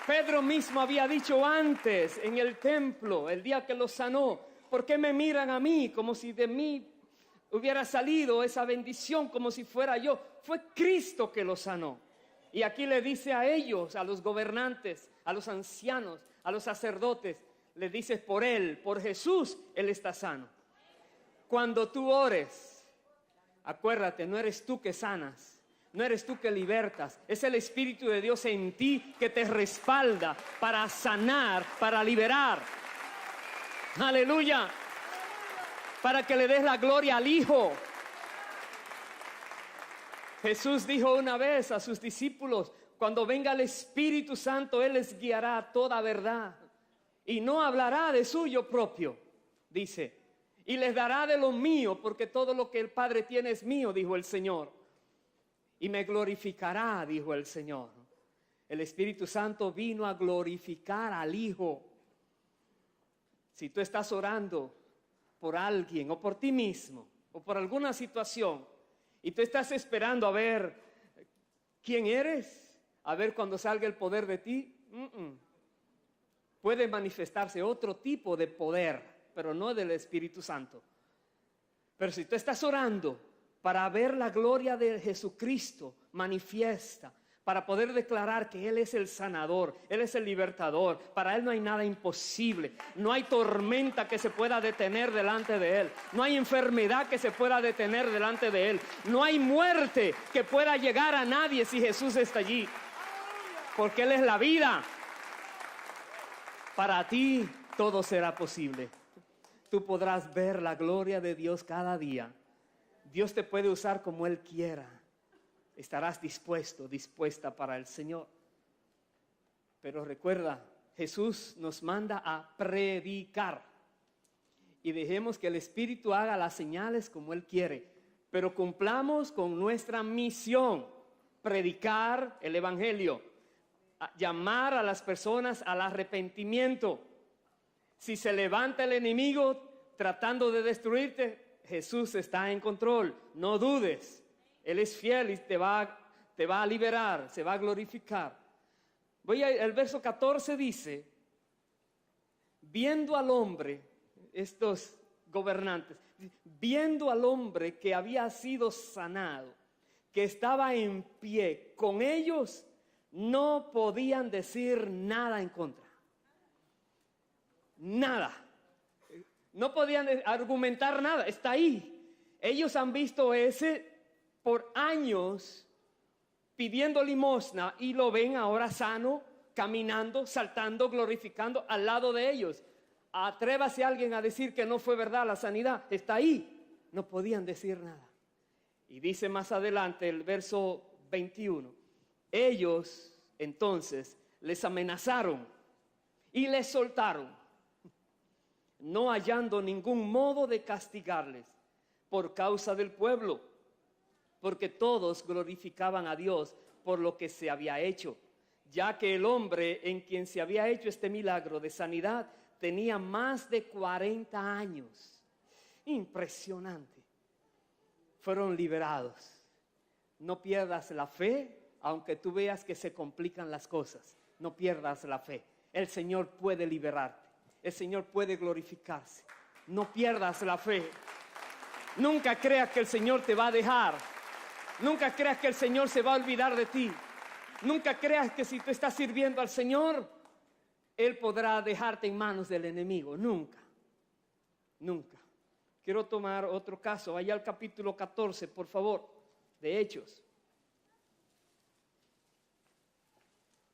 Pedro mismo había dicho antes en el templo, el día que lo sanó: ¿por qué me miran a mí como si de mí hubiera salido esa bendición, como si fuera yo? Fue Cristo que lo sanó. Y aquí le dice a ellos, a los gobernantes, a los ancianos, a los sacerdotes, le dice: por él, por Jesús, él está sano. Cuando tú ores, acuérdate, no eres tú que sanas, no eres tú que libertas, es el Espíritu de Dios en ti que te respalda para sanar, para liberar. Aleluya. Para que le des la gloria al Hijo. Jesús dijo una vez a sus discípulos: cuando venga el Espíritu Santo, Él les guiará a toda verdad y no hablará de suyo propio, dice, y les dará de lo mío, porque todo lo que el Padre tiene es mío, dijo el Señor, y me glorificará, dijo el Señor. El Espíritu Santo vino a glorificar al Hijo. Si tú estás orando por alguien o por ti mismo o por alguna situación y tú estás esperando a ver quién eres, a ver cuando salga el poder de ti, puede manifestarse otro tipo de poder, pero no del Espíritu Santo. Pero si tú estás orando para ver la gloria de Jesucristo manifiesta, para poder declarar que Él es el sanador, Él es el libertador, para Él no hay nada imposible, no hay tormenta que se pueda detener delante de Él, no hay enfermedad que se pueda detener delante de Él, no hay muerte que pueda llegar a nadie si Jesús está allí, porque Él es la vida. Para ti todo será posible. Tú podrás ver la gloria de Dios cada día. Dios te puede usar como Él quiera. Estarás dispuesto, dispuesta para el Señor. Pero recuerda, Jesús nos manda a predicar. Y dejemos que el Espíritu haga las señales como Él quiere. Pero cumplamos con nuestra misión: predicar el Evangelio. llamar a las personas al arrepentimiento. Si se levanta el enemigo tratando de destruirte, Jesús está en control. No dudes. Él es fiel y te va a liberar, se va a glorificar. El verso 14 dice, viendo al hombre, estos gobernantes, viendo al hombre que había sido sanado, que estaba en pie, con ellos no podían decir nada en contra. Nada. No podían argumentar nada, está ahí. Ellos han visto ese por años pidiendo limosna y lo ven ahora sano, caminando, saltando, glorificando al lado de ellos. Atrévase alguien a decir que no fue verdad la sanidad, está ahí. No podían decir nada. Y dice más adelante el verso 21, ellos entonces les amenazaron y les soltaron, no hallando ningún modo de castigarles por causa del pueblo, porque todos glorificaban a Dios por lo que se había hecho, ya que el hombre en quien se había hecho este milagro de sanidad tenía más de 40 años. Impresionante. Fueron liberados. No pierdas la fe, aunque tú veas que se complican las cosas. No pierdas la fe. El Señor puede liberarte. El Señor puede glorificarse. No pierdas la fe. Nunca creas que el Señor te va a dejar. Nunca creas que el Señor se va a olvidar de ti. Nunca creas que si tú estás sirviendo al Señor, Él podrá dejarte en manos del enemigo. Nunca. Nunca. Quiero tomar otro caso. Vaya al capítulo 14, por favor, de Hechos.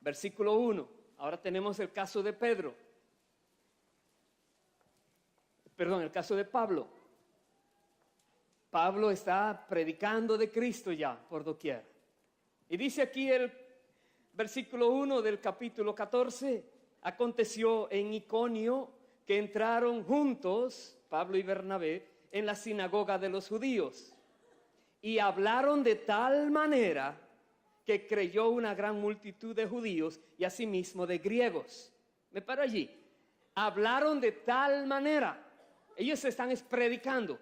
Versículo 1. Ahora tenemos el caso de Pedro. Perdón, el caso de Pablo. Pablo está predicando de Cristo ya por doquier. Y dice aquí el versículo 1 del capítulo 14. Aconteció en Iconio que entraron juntos, Pablo y Bernabé, en la sinagoga de los judíos. Y hablaron de tal manera que creyó una gran multitud de judíos y asimismo de griegos. Me paro allí. Hablaron de tal manera. Ellos están predicando.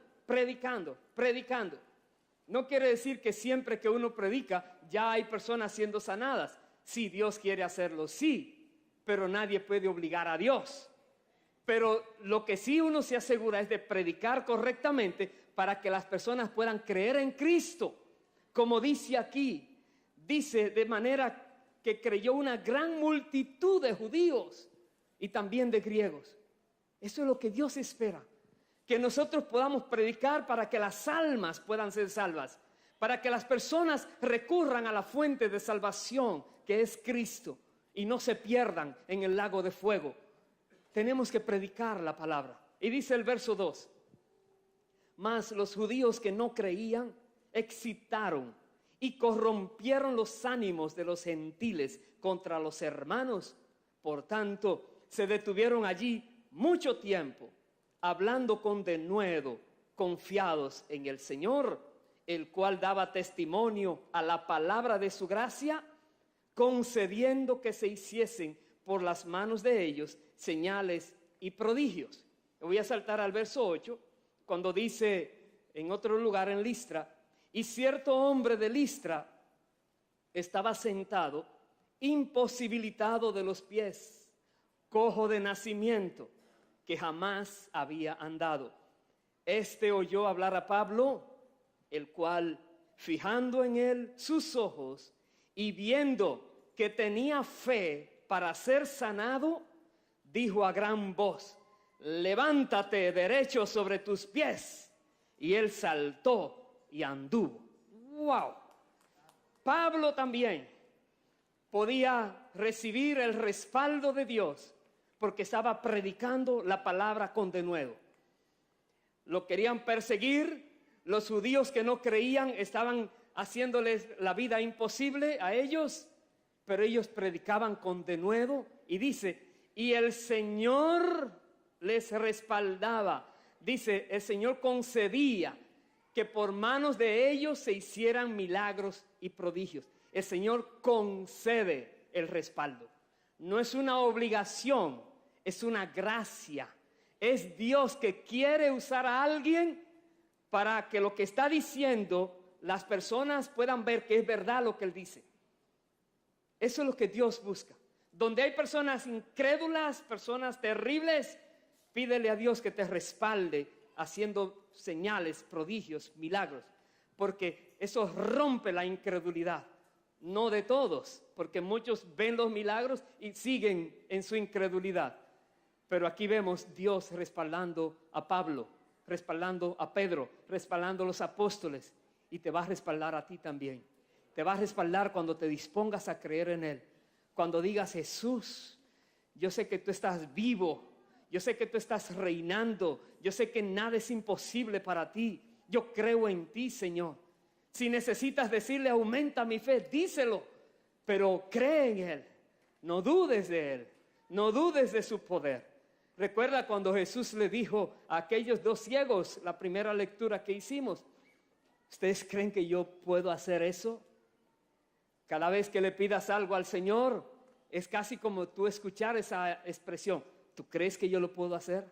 No quiere decir que siempre que uno predica ya hay personas siendo sanadas. Si Dios quiere hacerlo, sí, pero nadie puede obligar a Dios. Pero lo que sí uno se asegura es de predicar correctamente para que las personas puedan creer en Cristo. Como dice aquí, dice de manera que creyó una gran multitud de judíos y también de griegos. Eso es lo que Dios espera. Que nosotros podamos predicar para que las almas puedan ser salvas, para que las personas recurran a la fuente de salvación que es Cristo y no se pierdan en el lago de fuego. Tenemos que predicar la palabra. Y dice el verso 2, mas los judíos que no creían excitaron y corrompieron los ánimos de los gentiles contra los hermanos. Por tanto, se detuvieron allí mucho tiempo, hablando con denuedo, confiados en el Señor, el cual daba testimonio a la palabra de su gracia, concediendo que se hiciesen por las manos de ellos señales y prodigios. Voy a saltar al verso 8, cuando dice en otro lugar en Listra, y cierto hombre de Listra estaba sentado, imposibilitado de los pies, cojo de nacimiento, que jamás había andado. Este oyó hablar a Pablo, el cual, fijando en él sus ojos y viendo que tenía fe para ser sanado, dijo a gran voz, levántate derecho sobre tus pies. Y él saltó y anduvo. ¡Wow! Pablo también podía recibir el respaldo de Dios porque estaba predicando la palabra con denuedo. Lo querían perseguir, los judíos que no creían estaban haciéndoles la vida imposible a ellos, pero ellos predicaban con denuedo. Y dice, y el Señor les respaldaba. Dice, el Señor concedía que por manos de ellos se hicieran milagros y prodigios. El Señor concede el respaldo. No es una obligación, es una gracia. Es Dios que quiere usar a alguien para que lo que está diciendo las personas puedan ver que es verdad lo que Él dice. Eso es lo que Dios busca. Donde hay personas incrédulas, personas terribles, pídele a Dios que te respalde haciendo señales, prodigios, milagros. Porque eso rompe la incredulidad. No de todos, porque muchos ven los milagros y siguen en su incredulidad. Pero aquí vemos Dios respaldando a Pablo, respaldando a Pedro, respaldando a los apóstoles, y te va a respaldar a ti también. Te va a respaldar cuando te dispongas a creer en Él. Cuando digas: Jesús, yo sé que tú estás vivo, yo sé que tú estás reinando, yo sé que nada es imposible para ti. Yo creo en ti, Señor. Si necesitas decirle: aumenta mi fe, díselo, pero cree en Él. No dudes de Él, no dudes de su poder. Recuerda cuando Jesús le dijo a aquellos dos ciegos, la primera lectura que hicimos: ¿ustedes creen que yo puedo hacer eso? Cada vez que le pidas algo al Señor, es casi como tú escuchar esa expresión: ¿tú crees que yo lo puedo hacer?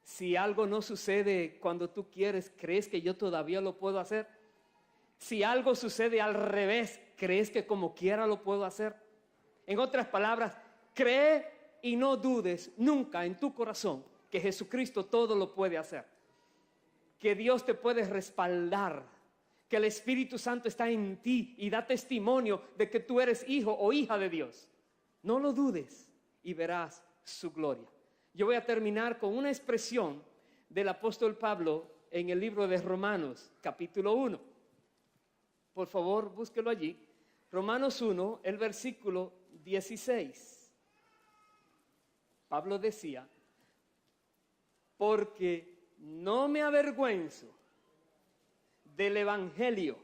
Si algo no sucede cuando tú quieres, ¿crees que yo todavía lo puedo hacer? Si algo sucede al revés, ¿crees que como quiera lo puedo hacer? En otras palabras, cree y no dudes nunca en tu corazón que Jesucristo todo lo puede hacer. Que Dios te puede respaldar, que el Espíritu Santo está en ti y da testimonio de que tú eres hijo o hija de Dios. No lo dudes y verás su gloria. Yo voy a terminar con una expresión del apóstol Pablo en el libro de Romanos, capítulo 1. Por favor, búsquelo allí. Romanos 1, el versículo 16. Pablo decía: porque no me avergüenzo del evangelio,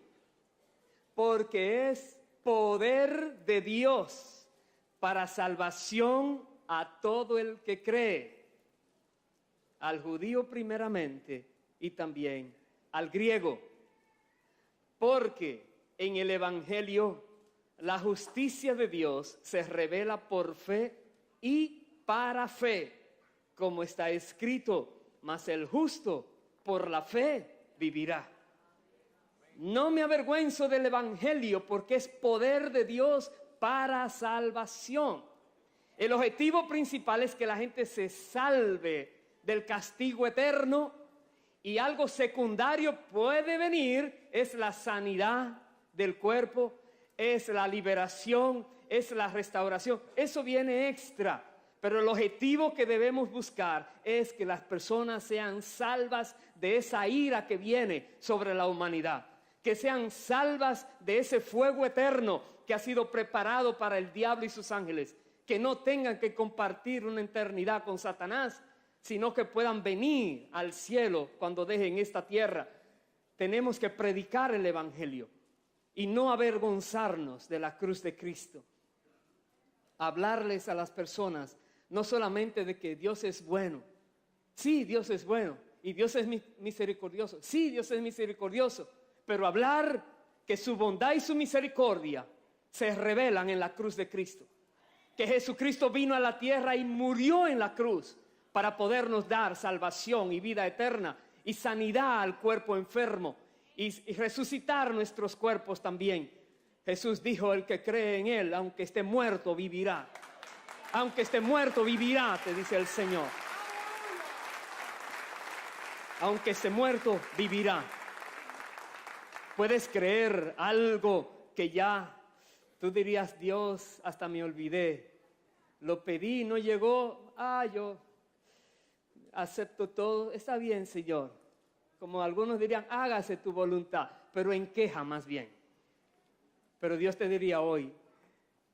porque es poder de Dios para salvación a todo el que cree, al judío primeramente y también al griego. Porque en el evangelio la justicia de Dios se revela por fe y para fe, como está escrito: mas el justo por la fe vivirá. No me avergüenzo del evangelio, porque es poder de Dios para salvación. El objetivo principal es que la gente se salve del castigo eterno, y algo secundario puede venir, es la sanidad del cuerpo, es la liberación, es la restauración. Eso viene extra, pero el objetivo que debemos buscar es que las personas sean salvas de esa ira que viene sobre la humanidad, que sean salvas de ese fuego eterno que ha sido preparado para el diablo y sus ángeles, que no tengan que compartir una eternidad con Satanás, sino que puedan venir al cielo cuando dejen esta tierra. Tenemos que predicar el evangelio y no avergonzarnos de la cruz de Cristo. Hablarles a las personas no solamente de que Dios es bueno. Sí, Dios es bueno y Dios es misericordioso. Sí, Dios es misericordioso, pero hablar que su bondad y su misericordia se revelan en la cruz de Cristo. Que Jesucristo vino a la tierra y murió en la cruz para podernos dar salvación y vida eterna y sanidad al cuerpo enfermo y resucitar nuestros cuerpos también. Jesús dijo: el que cree en Él, aunque esté muerto, vivirá. Aunque esté muerto, vivirá, te dice el Señor. Aunque esté muerto, vivirá. Puedes creer algo que ya tú dirías: Dios, hasta me olvidé. Lo pedí, no llegó. Yo acepto todo. Está bien, Señor. Como algunos dirían: hágase tu voluntad, pero en queja más bien. Pero Dios te diría hoy: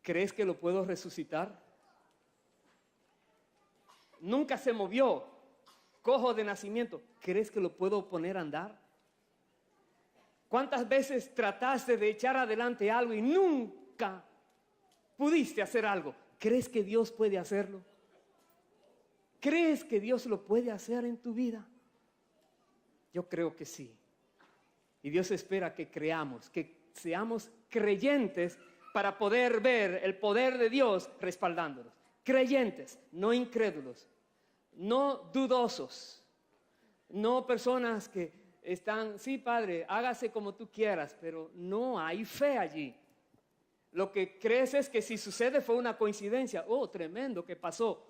¿crees que lo puedo resucitar? Nunca se movió, cojo de nacimiento. ¿Crees que lo puedo poner a andar? ¿Cuántas veces trataste de echar adelante algo y nunca pudiste hacer algo? ¿Crees que Dios puede hacerlo? ¿Crees que Dios lo puede hacer en tu vida? Yo creo que sí. Y Dios espera que creamos, que seamos creyentes para poder ver el poder de Dios respaldándolos. Creyentes, no incrédulos, no dudosos, no personas que están, sí, Padre, hágase como tú quieras, pero no hay fe allí. Lo que crees es que si sucede fue una coincidencia. Oh, tremendo que pasó.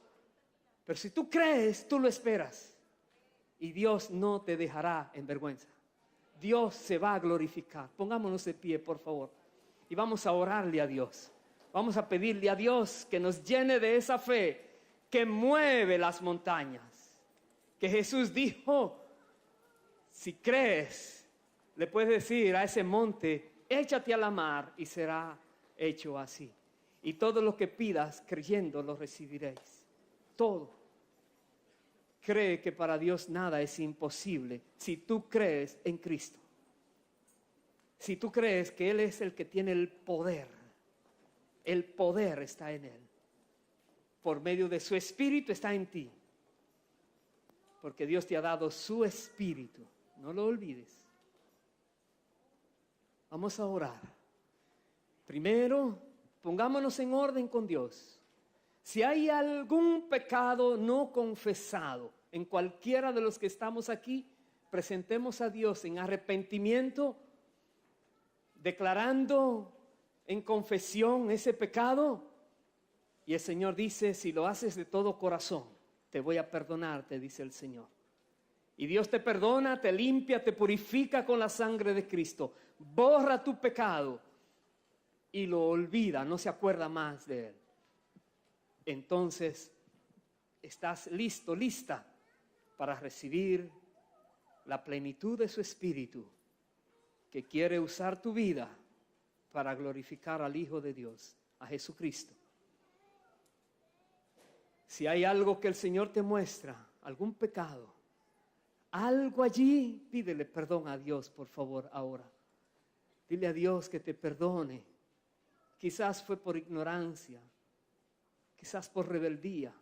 Pero si tú crees, tú lo esperas. Y Dios no te dejará en vergüenza. Dios se va a glorificar. Pongámonos de pie, por favor. Y vamos a orarle a Dios. Vamos a pedirle a Dios que nos llene de esa fe que mueve las montañas. Que Jesús dijo, si crees, le puedes decir a ese monte, échate a la mar y será hecho así. Y todo lo que pidas creyendo lo recibiréis. Todo. Cree que para Dios nada es imposible si tú crees en Cristo. Si tú crees que Él es el que tiene el poder está en Él. Por medio de su Espíritu está en ti. Porque Dios te ha dado su Espíritu. No lo olvides. Vamos a orar. Primero, pongámonos en orden con Dios. Si hay algún pecado no confesado en cualquiera de los que estamos aquí, presentemos a Dios en arrepentimiento, declarando en confesión ese pecado. Y el Señor dice, si lo haces de todo corazón, te voy a perdonar, te dice el Señor. Y Dios te perdona, te limpia, te purifica con la sangre de Cristo. Borra tu pecado y lo olvida, no se acuerda más de él. Entonces, estás listo, lista para recibir la plenitud de su Espíritu que quiere usar tu vida para glorificar al Hijo de Dios, a Jesucristo. Si hay algo que el Señor te muestra, algún pecado, algo allí, pídele perdón a Dios, por favor, ahora. Dile a Dios que te perdone. Quizás fue por ignorancia, quizás por rebeldía.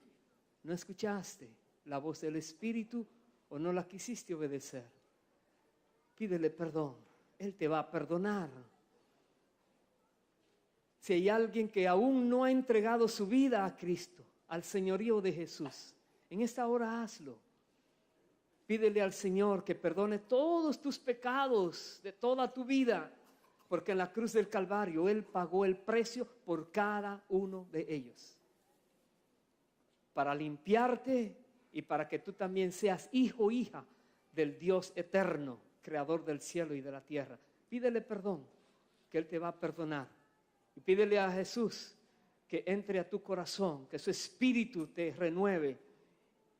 No escuchaste la voz del Espíritu o no la quisiste obedecer. Pídele perdón, Él te va a perdonar. Si hay alguien que aún no ha entregado su vida a Cristo, al señorío de Jesús, en esta hora hazlo. Pídele al Señor que perdone todos tus pecados de toda tu vida. Porque en la cruz del Calvario Él pagó el precio por cada uno de ellos. Para limpiarte y para que tú también seas hijo o hija del Dios eterno, creador del cielo y de la tierra. Pídele perdón, que Él te va a perdonar. Y pídele a Jesús que entre a tu corazón, que su Espíritu te renueve,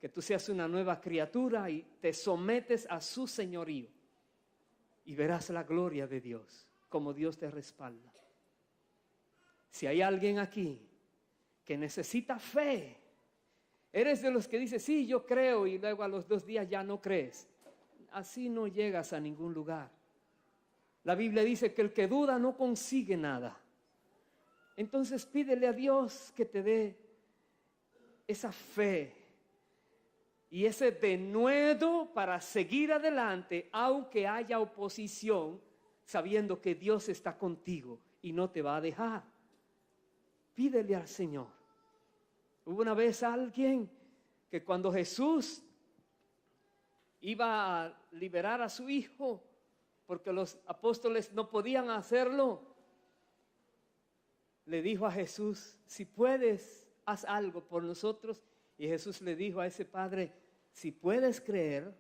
que tú seas una nueva criatura y te sometes a su señorío. Y verás la gloria de Dios. Como Dios te respalda. Si hay alguien aquí que necesita fe, eres de los que dice, sí, yo creo, y luego a los 2 días ya no crees. Así no llegas a ningún lugar. La Biblia dice que el que duda no consigue nada. Entonces pídele a Dios que te dé esa fe y ese denuedo para seguir adelante, aunque haya oposición, sabiendo que Dios está contigo y no te va a dejar. Pídele al Señor. Hubo una vez alguien que cuando Jesús iba a liberar a su hijo, porque los apóstoles no podían hacerlo, le dijo a Jesús, si puedes, haz algo por nosotros. Y Jesús le dijo a ese padre, si puedes creer,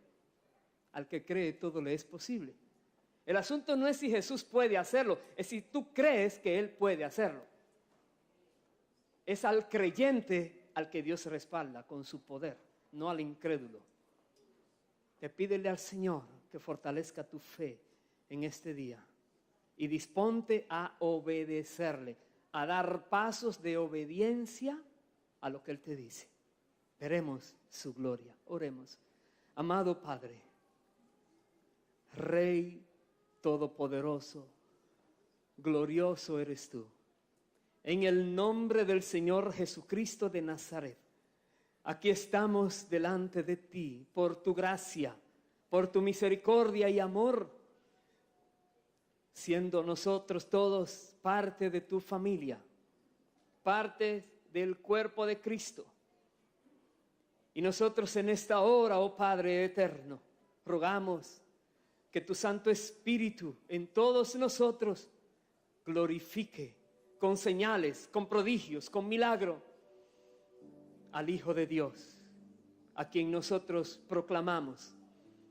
al que cree todo le es posible. El asunto no es si Jesús puede hacerlo, es si tú crees que Él puede hacerlo. Es al creyente al que Dios respalda con su poder, no al incrédulo. Te pídele al Señor que fortalezca tu fe en este día y disponte a obedecerle, a dar pasos de obediencia a lo que Él te dice. Veremos su gloria. Oremos. Amado Padre, Rey Todopoderoso, glorioso eres tú. En el nombre del Señor Jesucristo de Nazaret, aquí estamos delante de ti por tu gracia, por tu misericordia y amor. siendo nosotros todos parte de tu familia, parte del cuerpo de Cristo. Y nosotros en esta hora, oh Padre eterno, rogamos que tu Santo Espíritu en todos nosotros glorifique con señales, con prodigios, con milagro al Hijo de Dios, a quien nosotros proclamamos,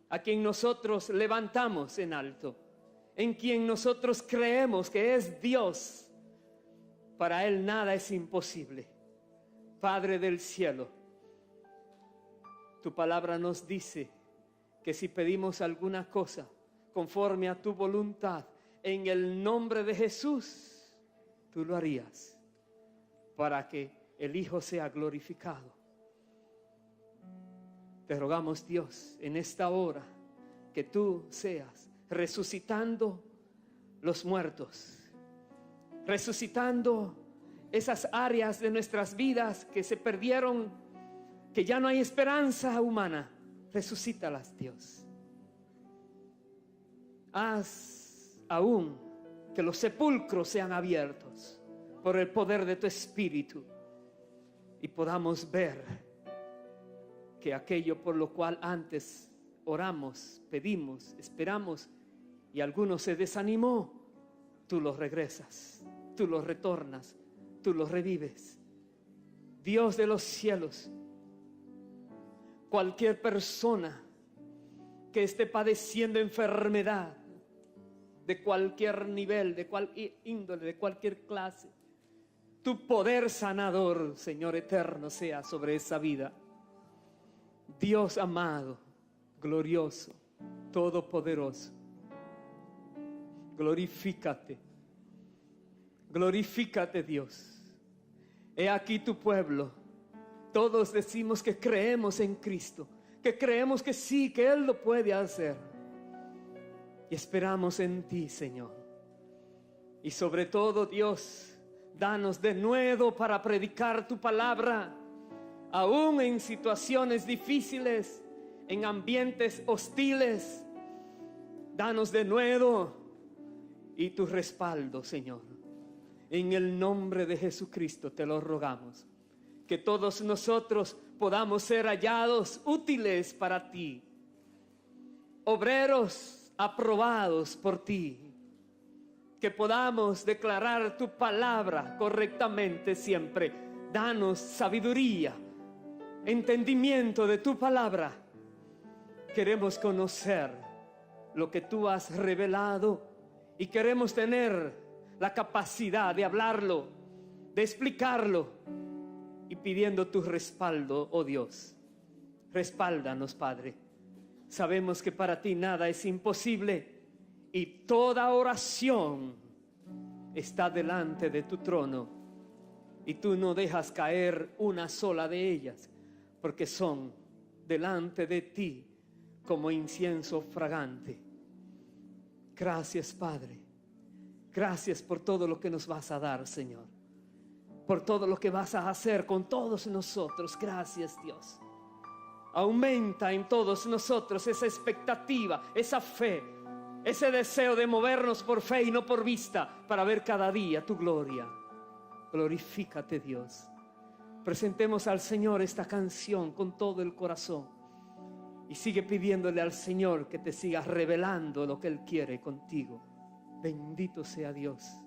a quien nosotros levantamos en alto, en quien nosotros creemos que es Dios. Para Él nada es imposible. Padre del cielo, tu palabra nos dice que si pedimos alguna cosa conforme a tu voluntad, en el nombre de Jesús, tú lo harías para que el Hijo sea glorificado. Te rogamos, Dios, en esta hora, que tú seas resucitando los muertos, resucitando esas áreas de nuestras vidas que se perdieron, que ya no hay esperanza humana. Resucítalas, Dios. Haz aún que los sepulcros sean abiertos por el poder de tu Espíritu y podamos ver que aquello por lo cual antes oramos, pedimos, esperamos y alguno se desanimó, tú los regresas, tú los retornas, tú los revives. Dios de los cielos, cualquier persona que esté padeciendo enfermedad de cualquier nivel, de cualquier índole, de cualquier clase, tu poder sanador, Señor eterno, sea sobre esa vida. Dios amado, glorioso, todopoderoso, glorifícate, glorifícate, Dios. He aquí tu pueblo. Todos decimos que creemos en Cristo, que creemos que sí, que Él lo puede hacer. Y esperamos en ti, Señor. Y sobre todo, Dios, danos de nuevo para predicar tu palabra, aún en situaciones difíciles, en ambientes hostiles. Danos de nuevo y tu respaldo, Señor. En el nombre de Jesucristo te lo rogamos. Que todos nosotros podamos ser hallados útiles para ti, obreros aprobados por ti, que podamos declarar tu palabra correctamente siempre. Danos sabiduría, entendimiento de tu palabra. Queremos conocer lo que tú has revelado y queremos tener la capacidad de hablarlo, de explicarlo, y pidiendo tu respaldo, oh Dios. Respáldanos, Padre. Sabemos que para ti nada es imposible y toda oración está delante de tu trono y tú no dejas caer una sola de ellas, porque son delante de ti como incienso fragante. Gracias, Padre. Gracias por todo lo que nos vas a dar, Señor, por todo lo que vas a hacer con todos nosotros. Gracias, Dios. Aumenta en todos nosotros esa expectativa, esa fe, ese deseo de movernos por fe y no por vista, para ver cada día tu gloria. Glorifícate, Dios. Presentemos al Señor esta canción con todo el corazón y sigue pidiéndole al Señor que te siga revelando lo que Él quiere contigo. Bendito sea Dios.